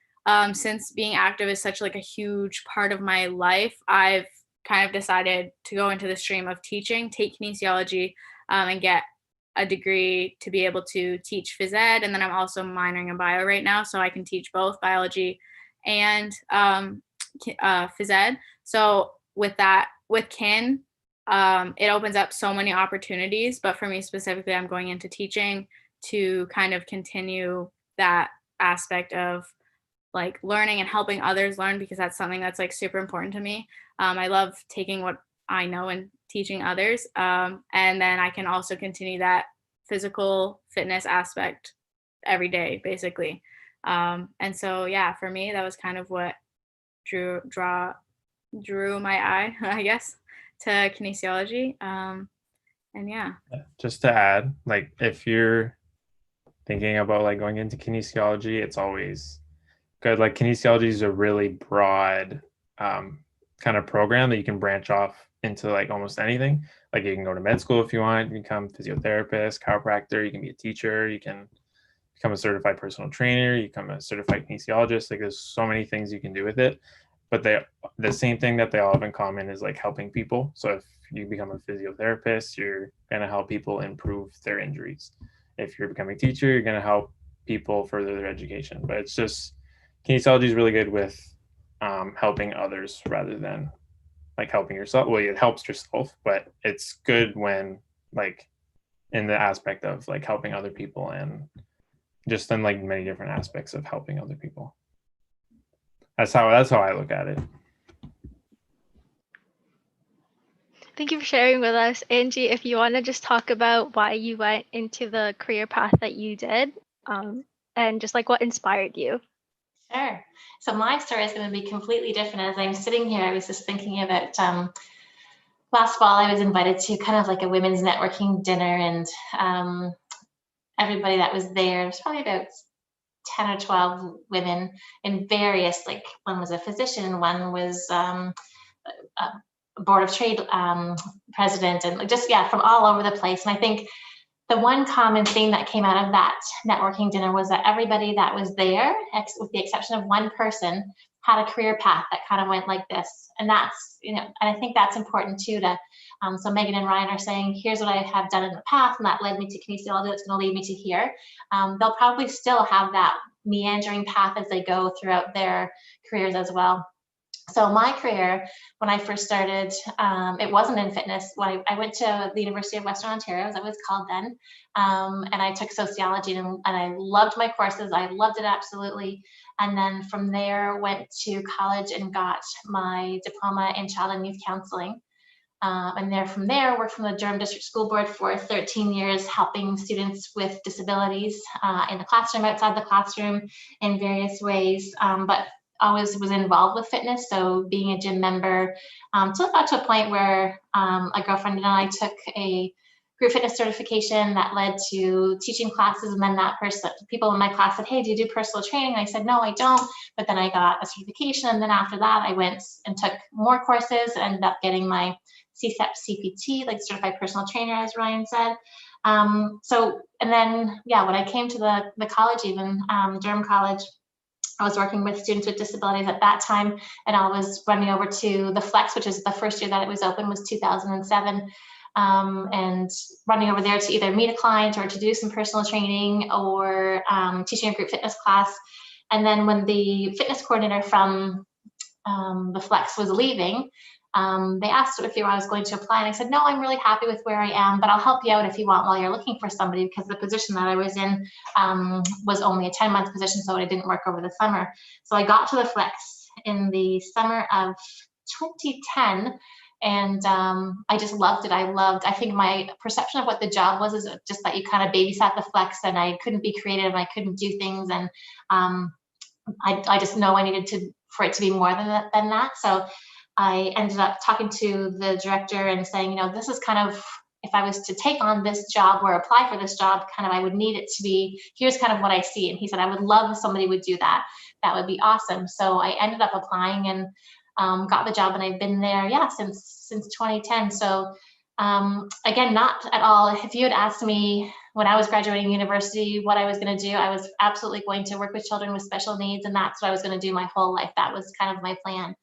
since being active is such like a huge part of my life, I've kind of decided to go into the stream of teaching, take kinesiology, and get a degree to be able to teach phys ed, and then I'm also minoring in bio right now, so I can teach both biology and phys ed. So with that, with kin, it opens up so many opportunities, but for me specifically, I'm going into teaching to kind of continue that aspect of like learning and helping others learn, because that's something that's like super important to me. I love taking what I know and teaching others. And then I can also continue that physical fitness aspect every day, basically. And so, yeah, for me, that was kind of what drew my eye, I guess, to kinesiology. And yeah.
Just to add, like if you're thinking about like going into kinesiology, it's always good. Like kinesiology is a really broad kind of program that you can branch off into like almost anything. Like you can go to med school if you want, you become physiotherapist, chiropractor, you can be a teacher, you can become a certified personal trainer, you become a certified kinesiologist. Like there's so many things you can do with it. But the same thing that they all have in common is like helping people. So if you become a physiotherapist, you're going to help people improve their injuries. If you're becoming a teacher, you're going to help people further their education. But it's just kinesiology is really good with helping others rather than like helping yourself. Well, it helps yourself, but it's good when like in the aspect of like helping other people and just in like many different aspects of helping other people. That's how I look at it.
Thank you for sharing with us. Angie, if you want to just talk about why you went into the career path that you did, and just like what inspired you.
Sure. So my story is going to be completely different. As I'm sitting here, I was just thinking about last fall, I was invited to kind of like a women's networking dinner, and everybody that was there, there's probably about 10 or 12 women in various, like one was a physician, one was a board of trade president, and just, yeah, from all over the place. And I think the one common theme that came out of that networking dinner was that everybody that was there, with the exception of one person, had a career path that kind of went like this. And that's, and I think that's important too to, so Megan and Ryan are saying, here's what I have done in the past, and that led me to kinesiology, that's going to lead me to here. They'll probably still have that meandering path as they go throughout their careers as well. So my career, when I first started, it wasn't in fitness. When I went to the University of Western Ontario, as it was called then, and I took sociology, and I loved my courses. I loved it absolutely. And then from there, went to college and got my diploma in child and youth counseling. And from there, worked from the Durham District School Board for 13 years, helping students with disabilities in the classroom, outside the classroom, in various ways. But always was involved with fitness, so being a gym member. So it got to a point where a girlfriend and I took a group fitness certification that led to teaching classes, and then people in my class said, hey, do you do personal training? And I said, no, I don't. But then I got a certification, and then after that, I went and took more courses, ended up getting my CSEP CPT, like certified personal trainer, as Ryan said. And then, yeah, when I came to the college, even Durham College, I was working with students with disabilities at that time, and I was running over to the Flex, which is the first year that it was open, was 2007, and running over there to either meet a client or to do some personal training or teaching a group fitness class. And then when the fitness coordinator from the Flex was leaving, they asked if I was going to apply, and I said, no, I'm really happy with where I am, but I'll help you out if you want while you're looking for somebody, because the position that I was in was only a 10-month position, so I didn't work over the summer. So I got to the Flex in the summer of 2010, and I just loved it. I think my perception of what the job was is just that you kind of babysat the Flex, and I couldn't be creative, I couldn't do things, and I just know I needed for it to be more than that. So I ended up talking to the director and saying, this is kind of, if I was to take on this job or apply for this job, kind of, I would need it to be, here's kind of what I see. And he said, I would love if somebody would do that. That would be awesome. So I ended up applying and got the job, and I've been there, since 2010. So again, not at all, if you had asked me when I was graduating university what I was going to do, I was absolutely going to work with children with special needs, and that's what I was going to do my whole life. That was kind of my plan.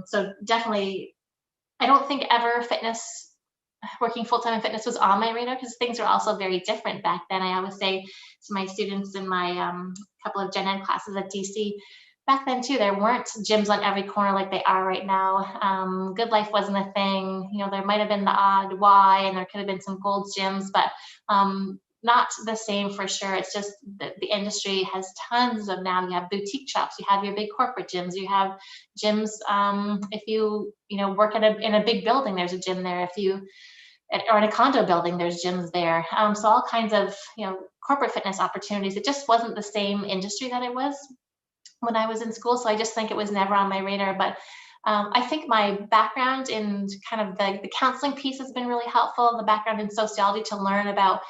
So definitely, I don't think ever fitness working full-time in fitness was on my radar, because things were also very different back then. I always say to my students in my couple of gen ed classes at DC, back then too, there weren't gyms on every corner like they are right now. Good Life wasn't a thing. There might have been the odd Y, and there could have been some Gold's gyms, but not the same for sure. It's just that the industry has tons of, now you have boutique shops, you have your big corporate gyms, you have gyms. If you work in a big building, there's a gym there. If you or in a condo building, there's gyms there. So all kinds of corporate fitness opportunities. It just wasn't the same industry that it was when I was in school. So I just think it was never on my radar. But I think my background in kind of the counseling piece has been really helpful. The background in sociology, to learn about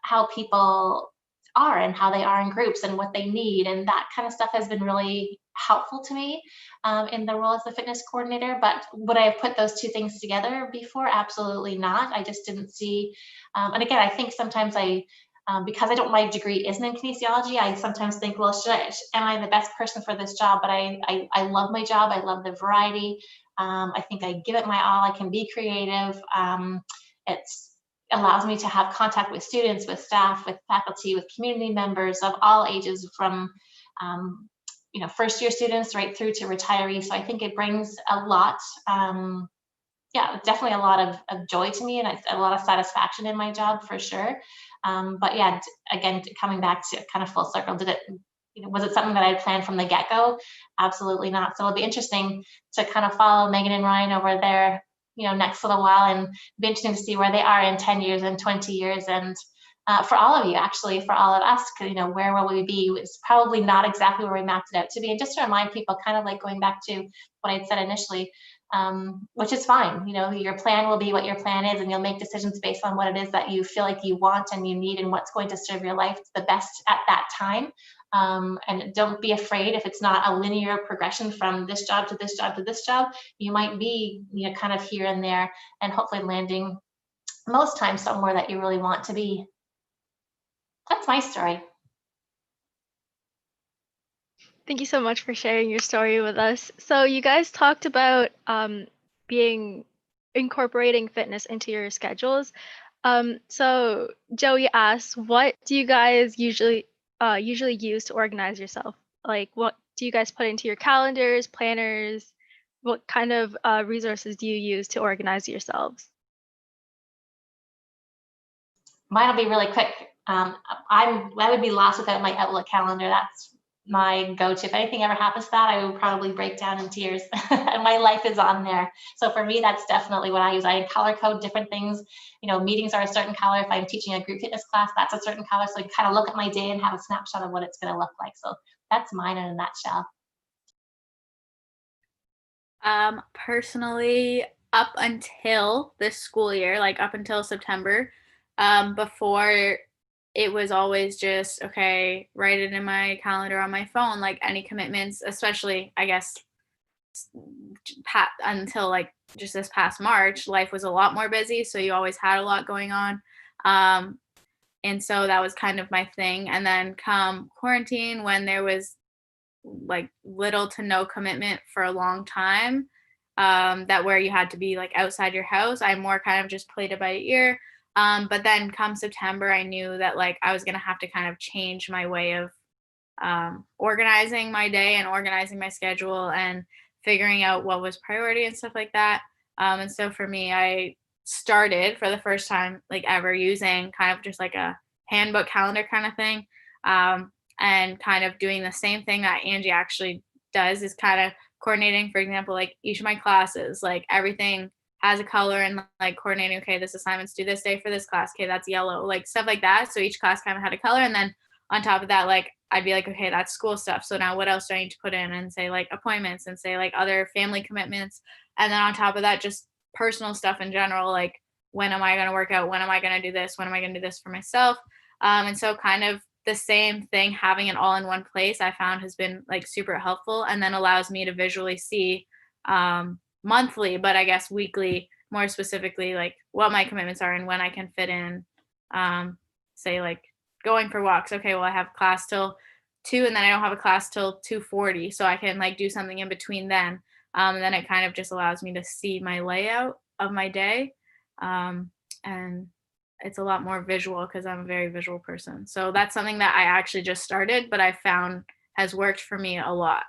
how people are and how they are in groups and what they need, and that kind of stuff has been really helpful to me in the role as the fitness coordinator. But would I have put those two things together before? Absolutely not. I just didn't see, and again, I think sometimes because my degree isn't in kinesiology, I sometimes think, well, am I the best person for this job? But I love my job. I love the variety. I think I give it my all. I can be creative. It's allows me to have contact with students, with staff, with faculty, with community members of all ages, from first year students right through to retirees. So I think it brings a lot, definitely a lot of joy to me, and a lot of satisfaction in my job for sure. But yeah, again, coming back to kind of full circle, was it something that I planned from the get-go? Absolutely not. So it'll be interesting to kind of follow Megan and Ryan over there next little while, and be interesting to see where they are in 10 years and 20 years. And for all of you, actually, for all of us, where will we be? It's probably not exactly where we mapped it out to be. And just to remind people, kind of like going back to what I'd said initially, which is fine. Your plan will be what your plan is, and you'll make decisions based on what it is that you feel like you want and you need, and what's going to serve your life the best at that time. And don't be afraid if it's not a linear progression from this job to this job to this job. You might be kind of here and there, and hopefully landing most times somewhere that you really want to be. That's my story.
Thank you so much for sharing your story with us. So you guys talked about incorporating fitness into your schedules. So Joey asks, what do you guys usually use to organize yourself? Like, what do you guys put into your calendars, planners? What kind of resources do you use to organize yourselves?
Mine will be really quick. I would be lost without my Outlook calendar. That's my go-to. If anything ever happens to that, I would probably break down in tears. And my life is on there. So for me, that's definitely what I use. I color code different things. Meetings are a certain color. If I'm teaching a group fitness class, that's a certain color. So I kind of look at my day and have a snapshot of what it's going to look like. So that's mine in a nutshell.
Personally, up until this school year, like up until September, before, it was always just, okay, write it in my calendar on my phone, like any commitments, especially, I guess, until like just this past March, life was a lot more busy. So you always had a lot going on. And so that was kind of my thing. And then come quarantine, when there was like little to no commitment for a long time, that where you had to be like outside your house, I more kind of just played it by ear. But then come September, I knew that like I was going to have to kind of change my way of organizing my day and organizing my schedule and figuring out what was priority and stuff like that. And so for me, I started for the first time like ever using kind of just like a handbook calendar kind of thing, and kind of doing the same thing that Angie actually does, is kind of coordinating, for example, like each of my classes, like everything has a color, and like coordinating, okay, this assignment's due this day for this class, okay, that's yellow, like stuff like that. So each class kind of had a color, and then on top of that, like I'd be like, okay, that's school stuff, so now what else do I need to put in, and say like appointments, and say like other family commitments, and then on top of that, just personal stuff in general, like when am I going to work out, when am I going to do this, when am I going to do this for myself. And so kind of the same thing, having it all in one place, I found has been like super helpful, and then allows me to visually see monthly, but I guess weekly, more specifically, like what my commitments are and when I can fit in, say like going for walks. Okay, well, I have class till 2, and then I don't have a class till 2:40, so I can like do something in between then. And then it kind of just allows me to see my layout of my day. And it's a lot more visual because I'm a very visual person. So that's something that I actually just started, but I found has worked for me a lot.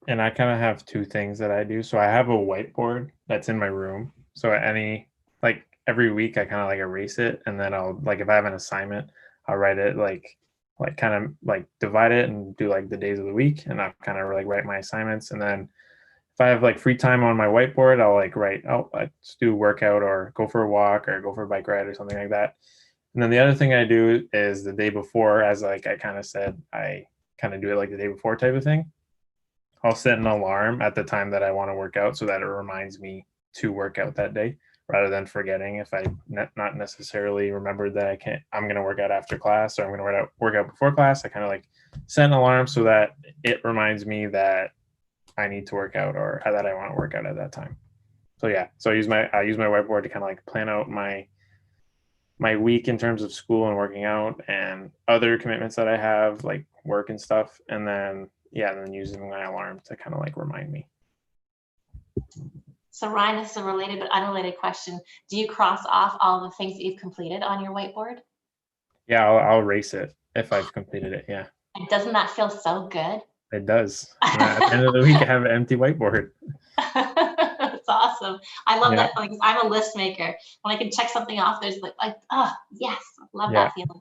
And I kind of have two things that I do. So I have a whiteboard that's in my room. So like every week I kind of like erase it, and then I'll like if I have an assignment, I'll write it like kind of like divide it and do like the days of the week, and I'll kind of like write my assignments. And then if I have like free time on my whiteboard, I'll like write, oh, let's do a workout or go for a walk or go for a bike ride or something like that. And then the other thing I do is the day before, as like I kind of said, I kind of do it like the day before type of thing. I'll set an alarm at the time that I want to work out so that it reminds me to work out that day rather than forgetting if I not necessarily remembered that I'm going to work out after class or I'm going to work out before class. I kind of like set an alarm so that it reminds me that I need to work out or that I want to work out at that time. So yeah, so I use my whiteboard to kind of like plan out my week in terms of school and working out and other commitments that I have, like work and stuff. And then using my alarm to kind of like remind me.
So Ryan, this is a related but unrelated question. Do you cross off all the things that you've completed on your whiteboard?
Yeah, I'll erase it if I've completed it. Yeah.
And doesn't that feel so good?
It does. And at the end of the week, I have an empty whiteboard.
That's awesome. I love that feeling. I'm a list maker. When I can check something off, there's like oh yes, I love that feeling.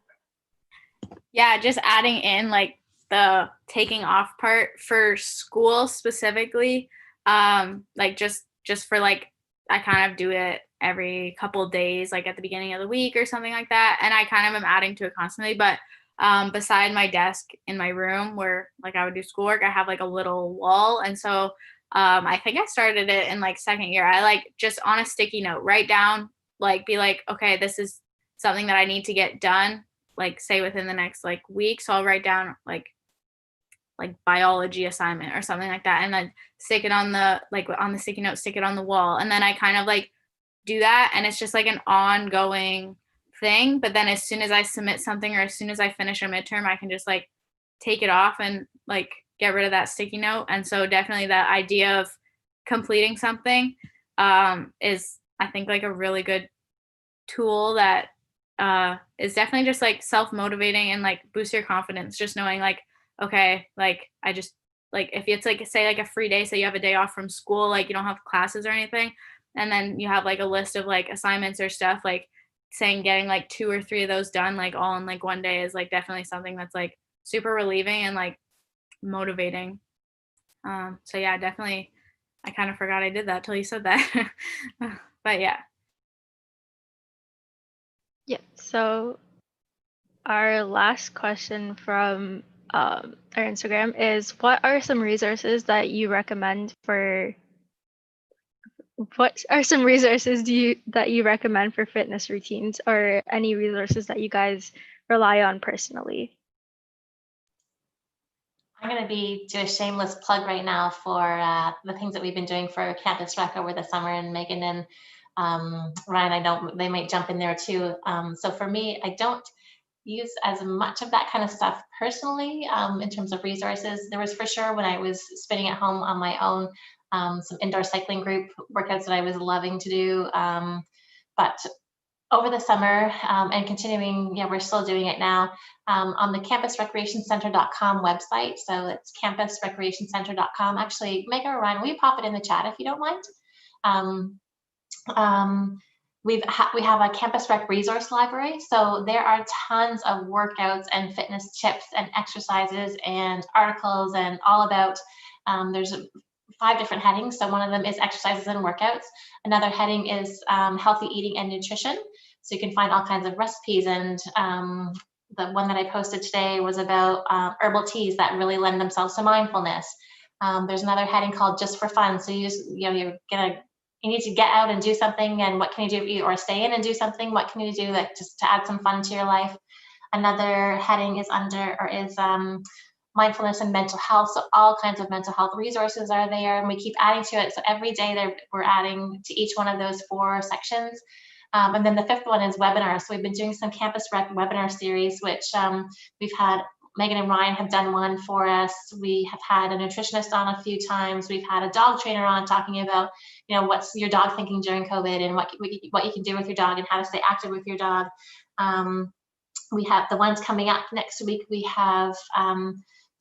Yeah, just adding in like the taking off part for school specifically, like just for like I kind of do it every couple of days, like at the beginning of the week or something like that, and I kind of am adding to it constantly. But beside my desk in my room where like I would do schoolwork, I have like a little wall, and so I think I started it in like second year. I like just on a sticky note write down, like be like, okay, this is something that I need to get done, like say within the next like week. So I'll write down like biology assignment or something like that, and then stick it on the like on the sticky note, stick it on the wall, and then I kind of like do that, and it's just like an ongoing thing. But then as soon as I submit something or as soon as I finish a midterm, I can just like take it off and like get rid of that sticky note. And so definitely that idea of completing something is I think like a really good tool that is definitely just like self-motivating and like boost your confidence, just knowing like, okay, like I just like if it's like say like a free day, say you have a day off from school, like you don't have classes or anything, and then you have like a list of like assignments or stuff, like saying getting like 2 or 3 of those done like all in like one day is like definitely something that's like super relieving and like motivating. So yeah, definitely I kind of forgot I did that till you said that. But yeah.
Yeah, so our last question from our Instagram is, what are some resources that you recommend for fitness routines, or any resources that you guys rely on personally?
I'm going to do a shameless plug right now for the things that we've been doing for Campus Rec over the summer, and Megan and Ryan, they might jump in there too. So for me, I don't use as much of that kind of stuff personally in terms of resources. There was for sure when I was spinning at home on my own, some indoor cycling group workouts that I was loving to do. But over the summer and continuing, we're still doing it now on the campusrecreationcenter.com website. So it's campusrecreationcenter.com. Actually, Megan or Ryan, will you pop it in the chat if you don't mind? We have a Campus Rec resource library. So there are tons of workouts and fitness tips and exercises and articles and all about, there's 5 different headings. So one of them is exercises and workouts. Another heading is healthy eating and nutrition. So you can find all kinds of recipes, and the one that I posted today was about herbal teas that really lend themselves to mindfulness. There's another heading called just for fun. So you need to get out and do something, and what can you do, or stay in and do something? What can you do that just to add some fun to your life? Another heading is mindfulness and mental health. So all kinds of mental health resources are there, and we keep adding to it. So every day we're adding to each one of those 4 sections. And then the 5th one is webinars. So we've been doing some Campus Rec webinar series, which we've had Megan and Ryan have done one for us. We have had a nutritionist on a few times. We've had a dog trainer on talking about, what's your dog thinking during COVID and what you can do with your dog and how to stay active with your dog. We have the ones coming up next week. We have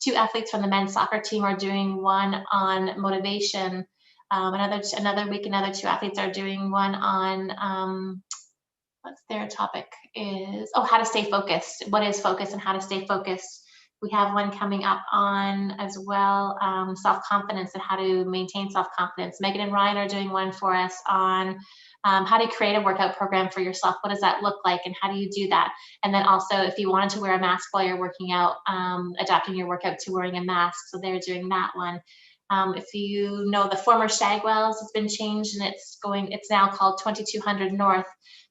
2 athletes from the men's soccer team are doing one on motivation. Another week, another 2 athletes are doing one on what's their topic is, how to stay focused. What is focus and how to stay focused. We have one coming up on as well, self-confidence and how to maintain self-confidence. Megan and Ryan are doing one for us on how to create a workout program for yourself. What does that look like and how do you do that? And then also if you wanted to wear a mask while you're working out, adapting your workout to wearing a mask. So they're doing that one. If you know the former Shagwells, it's been changed and it's now called 2200 North.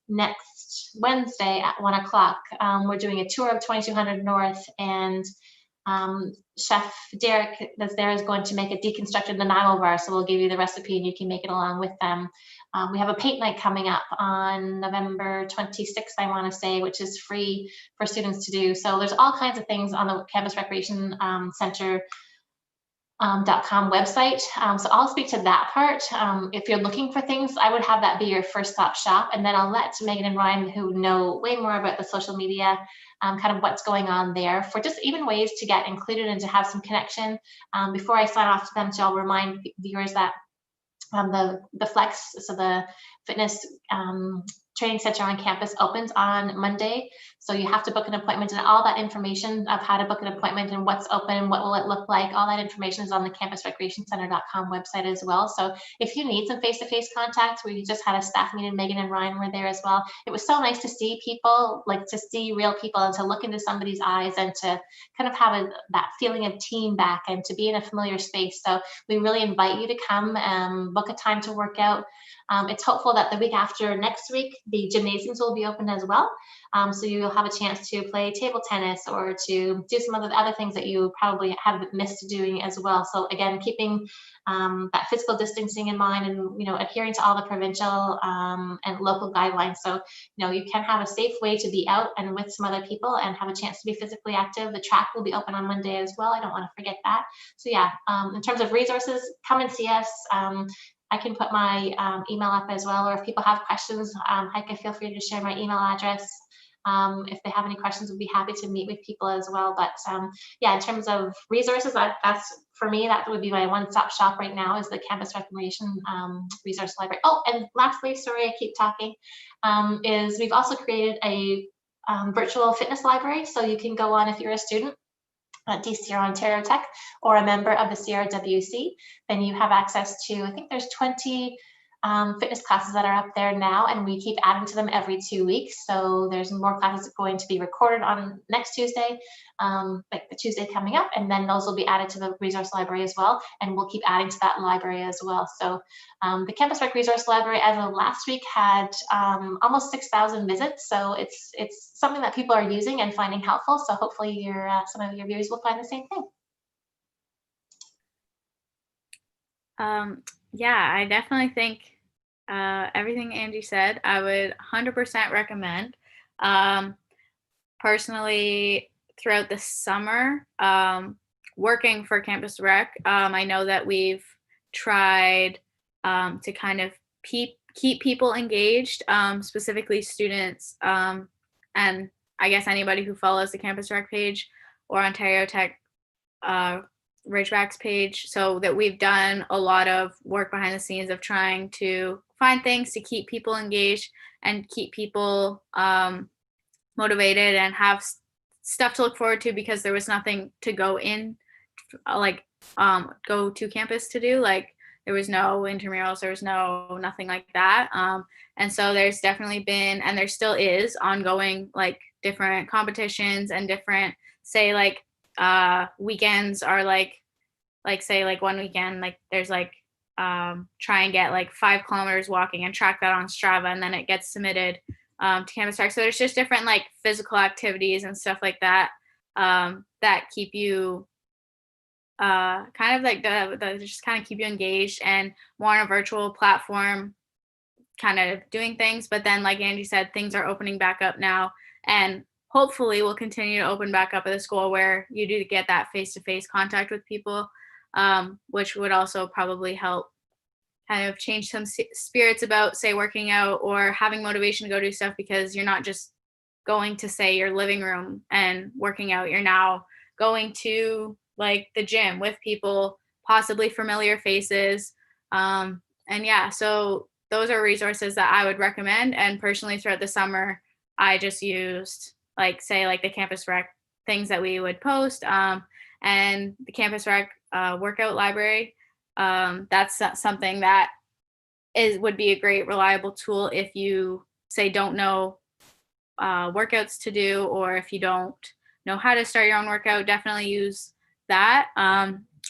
Next Wednesday at 1 o'clock, we're doing a tour of 2200 North, and Chef Derek that's there is going to make a deconstructed Nanaimo bar. So we'll give you the recipe and you can make it along with them. We have a paint night coming up on November 26th, I want to say, which is free for students to do. So there's all kinds of things on the Campus Recreation Center .com website. So I'll speak to that part. If you're looking for things, I would have that be your first stop shop. And then I'll let Megan and Ryan, who know way more about the social media, kind of what's going on there for just even ways to get included and to have some connection. Before I sign off to them, so I'll remind viewers that the Flex, so the fitness training center on campus opens on Monday. So you have to book an appointment, and all that information of how to book an appointment and what's open, what will it look like, all that information is on the campusrecreationcenter.com website as well. So if you need some face-to-face contact, we just had a staff meeting, Megan and Ryan were there as well. It was so nice to see people, like to see real people and to look into somebody's eyes and to kind of have that feeling of team back and to be in a familiar space. So we really invite you to come, book a time to work out. It's hopeful that the week after next week, the gymnasiums will be open as well. So you'll have a chance to play table tennis or to do some other things that you probably have missed doing as well. So again, keeping that physical distancing in mind and, adhering to all the provincial and local guidelines. So, you can have a safe way to be out and with some other people and have a chance to be physically active. The track will be open on Monday as well. I don't want to forget that. So yeah, in terms of resources, come and see us. I can put my email up as well, or if people have questions, Heike, feel free to share my email address. If they have any questions, we'd be happy to meet with people as well. But yeah, in terms of resources, that's for me, that would be my one-stop shop right now is the Campus Recreation Resource Library. Oh, and lastly, sorry, I keep talking, is we've also created a virtual fitness library. So you can go on if you're a student at DC or Ontario Tech or a member of the CRWC, then you have access to, I think there's 20 fitness classes that are up there now, and we keep adding to them every 2 weeks. So there's more classes going to be recorded on next Tuesday, like the Tuesday coming up, and then those will be added to the resource library as well, and we'll keep adding to that library as well. So the Campus Rec Resource Library as of last week had almost 6,000 visits. So it's something that people are using and finding helpful. So hopefully some of your viewers will find the same thing.
Yeah, I definitely think everything Angie said, I would 100% recommend. Personally, throughout the summer, working for Campus Rec, I know that we've tried to kind of keep people engaged, specifically students, and I guess anybody who follows the Campus Rec page or Ontario Tech Ridgebacks page, so that we've done a lot of work behind the scenes of trying to find things to keep people engaged and keep people motivated and have stuff to look forward to, because there was nothing to go to campus to do. Like there was no intramurals, there was nothing like that. And so there's definitely been, and there still is, ongoing like different competitions and different, say like weekends are like say like one weekend, like there's like try and get like 5 kilometers walking and track that on Strava, and then it gets submitted to Campus Rec. So there's just different like physical activities and stuff like that that keep you kind of like the just kind of keep you engaged and more on a virtual platform kind of doing things. But then like Angie said, things are opening back up now, and hopefully will continue to open back up at the school where you do get that face-to-face contact with people, which would also probably help kind of change some spirits about, say, working out or having motivation to go do stuff, because you're not just going to, say, your living room and working out. You're now going to like the gym with people, possibly familiar faces. And yeah, so those are resources that I would recommend. And personally, throughout the summer, I just used like, say, like the Campus Rec things that we would post, and the Campus Rec workout library. That's something that would be a great reliable tool if you, say, don't know workouts to do, or if you don't know how to start your own workout. Definitely use that.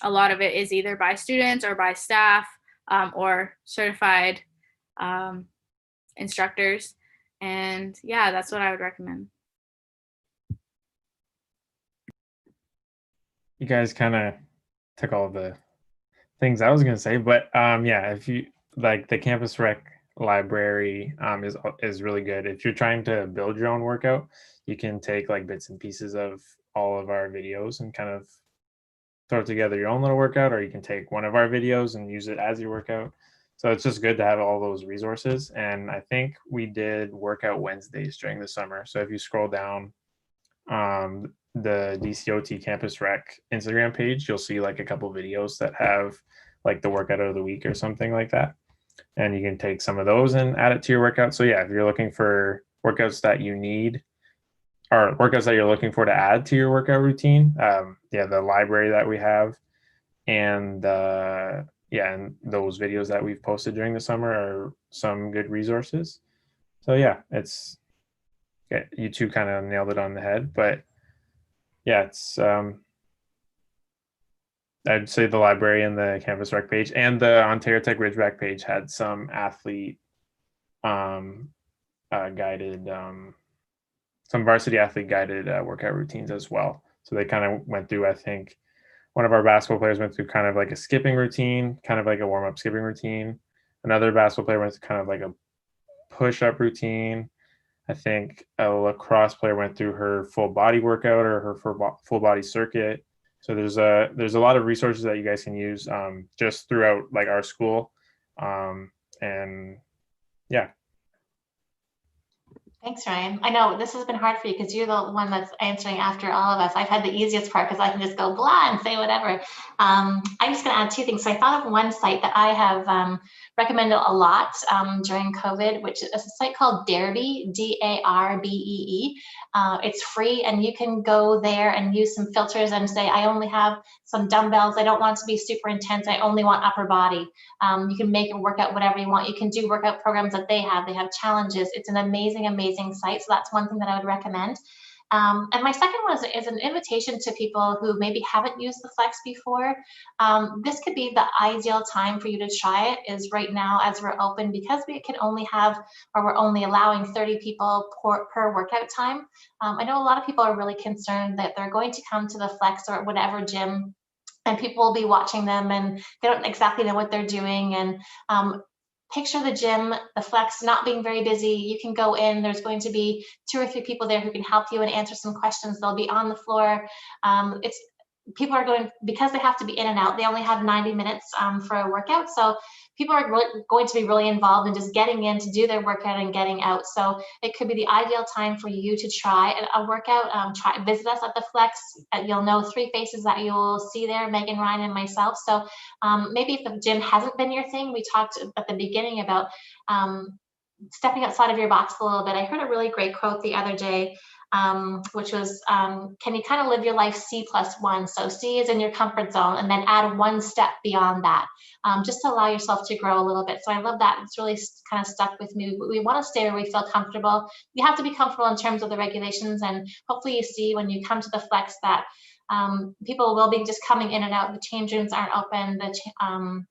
A lot of it is either by students or by staff, or certified instructors. And yeah, that's what I would recommend.
You guys kind of took all the things I was going to say, but yeah, if you like, the Campus Rec library is really good. If you're trying to build your own workout, you can take like bits and pieces of all of our videos and kind of throw together your own little workout, or you can take one of our videos and use it as your workout. So it's just good to have all those resources. And I think we did workout Wednesdays during the summer. So if you scroll down the DCOT Campus Rec Instagram page, you'll see like a couple videos that have like the workout of the week or something like that. And you can take some of those and add it to your workout. So yeah, if you're looking for workouts that you need, or workouts that you're looking for to add to your workout routine, yeah, the library that we have, and yeah, and those videos that we've posted during the summer are some good resources. So yeah, it's, yeah, you two kind of nailed it on the head. But yeah, it's I'd say the library and the Campus Rec page and the Ontario Tech Ridgeback page had some athlete guided, some varsity athlete guided workout routines as well. So they kind of went through, I think one of our basketball players went through kind of like a skipping routine, kind of like a warm-up skipping routine. Another basketball player went through kind of like a push-up routine. I think a lacrosse player went through her full body workout or her full body circuit. So there's a lot of resources that you guys can use just throughout like our school, and yeah.
Thanks, Ryan. I know this has been hard for you because you're the one that's answering after all of us. I've had the easiest part because I can just go blah and say whatever. I'm just going to add two things. So I thought of one site that I have recommended a lot during COVID, which is a site called Darbee, D-A-R-B-E-E. It's free, and you can go there and use some filters and say, I only have some dumbbells. I don't want to be super intense. I only want upper body. You can make a workout whatever you want. You can do workout programs that they have. They have challenges. It's an amazing, amazing site. So that's one thing that I would recommend. And my second one is an invitation to people who maybe haven't used the Flex before. This could be the ideal time for you to try it, is right now as we're open, because we can only have, or we're only allowing 30 people per workout time. I know a lot of people are really concerned that they're going to come to the Flex or whatever gym, and people will be watching them and they don't exactly know what they're doing. And picture the gym, the Flex, not being very busy. You can go in, there's going to be 2 or 3 people there who can help you and answer some questions. They'll be on the floor. People are going, because they have to be in and out, they only have 90 minutes for a workout. So people are going to be really involved in just getting in to do their workout and getting out. So it could be the ideal time for you to try a workout. Visit us at the Flex. You'll know 3 faces that you'll see there, Megan, Ryan, and myself. So maybe if the gym hasn't been your thing, we talked at the beginning about stepping outside of your box a little bit. I heard a really great quote the other day, which was, can you kind of live your life C+1? So C is in your comfort zone, and then add 1 step beyond that, just to allow yourself to grow a little bit. So I love that. It's really kind of stuck with me. We want to stay where we feel comfortable. You have to be comfortable in terms of the regulations, and hopefully you see when you come to the Flex that people will be just coming in and out. The change rooms aren't open. The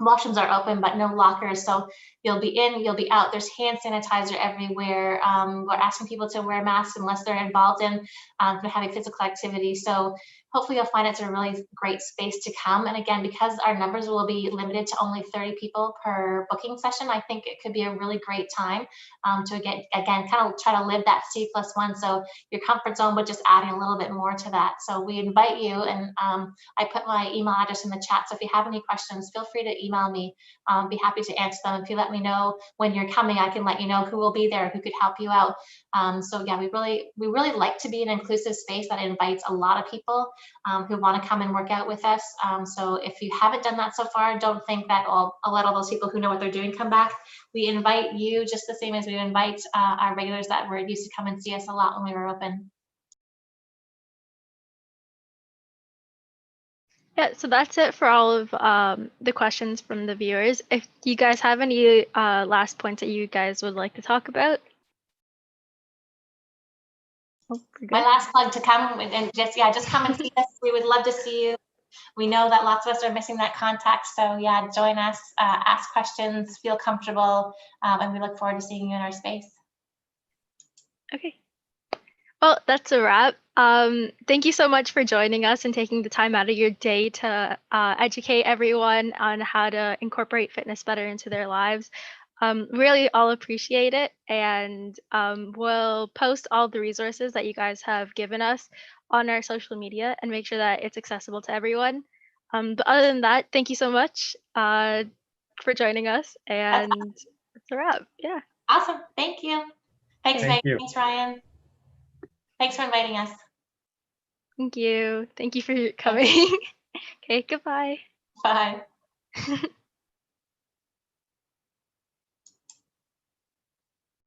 washrooms are open, but no lockers. So you'll be in, you'll be out. There's hand sanitizer everywhere. We're asking people to wear masks unless they're involved in having physical activity. So hopefully you'll find it's a really great space to come. And again, because our numbers will be limited to only 30 people per booking session, I think it could be a really great time to again kind of try to live that C+1. So your comfort zone, but just adding a little bit more to that. So we invite you, and I put my email address in the chat. So if you have any questions, feel free to email me. Be happy to answer them. If you let me know when you're coming, I can let you know who will be there, who could help you out. So yeah, we really like to be an inclusive space that invites a lot of people who want to come and work out with us. So if you haven't done that so far, don't think that I'll let all those people who know what they're doing come back. We invite you just the same as we invite our regulars that were used to come and see us a lot when we were open.
Yeah, so that's it for all of the questions from the viewers. If you guys have any last points that you guys would like to talk about. Oh,
my last plug to come and just come and see us. We would love to see you. We know that lots of us are missing that contact. So yeah, join us, ask questions, feel comfortable, and we look forward to seeing you in our space.
Okay. Well, that's a wrap. Thank you so much for joining us and taking the time out of your day to educate everyone on how to incorporate fitness better into their lives. Really all appreciate it, and we'll post all the resources that you guys have given us on our social media and make sure that it's accessible to everyone. But other than that, thank you so much for joining us, and that's a wrap. Yeah.
Awesome. Thank you. Thanks,
Thank
Megan.
you.
Thanks, Ryan. Thanks for inviting us.
Thank you. Thank you for coming. Okay, goodbye.
Bye.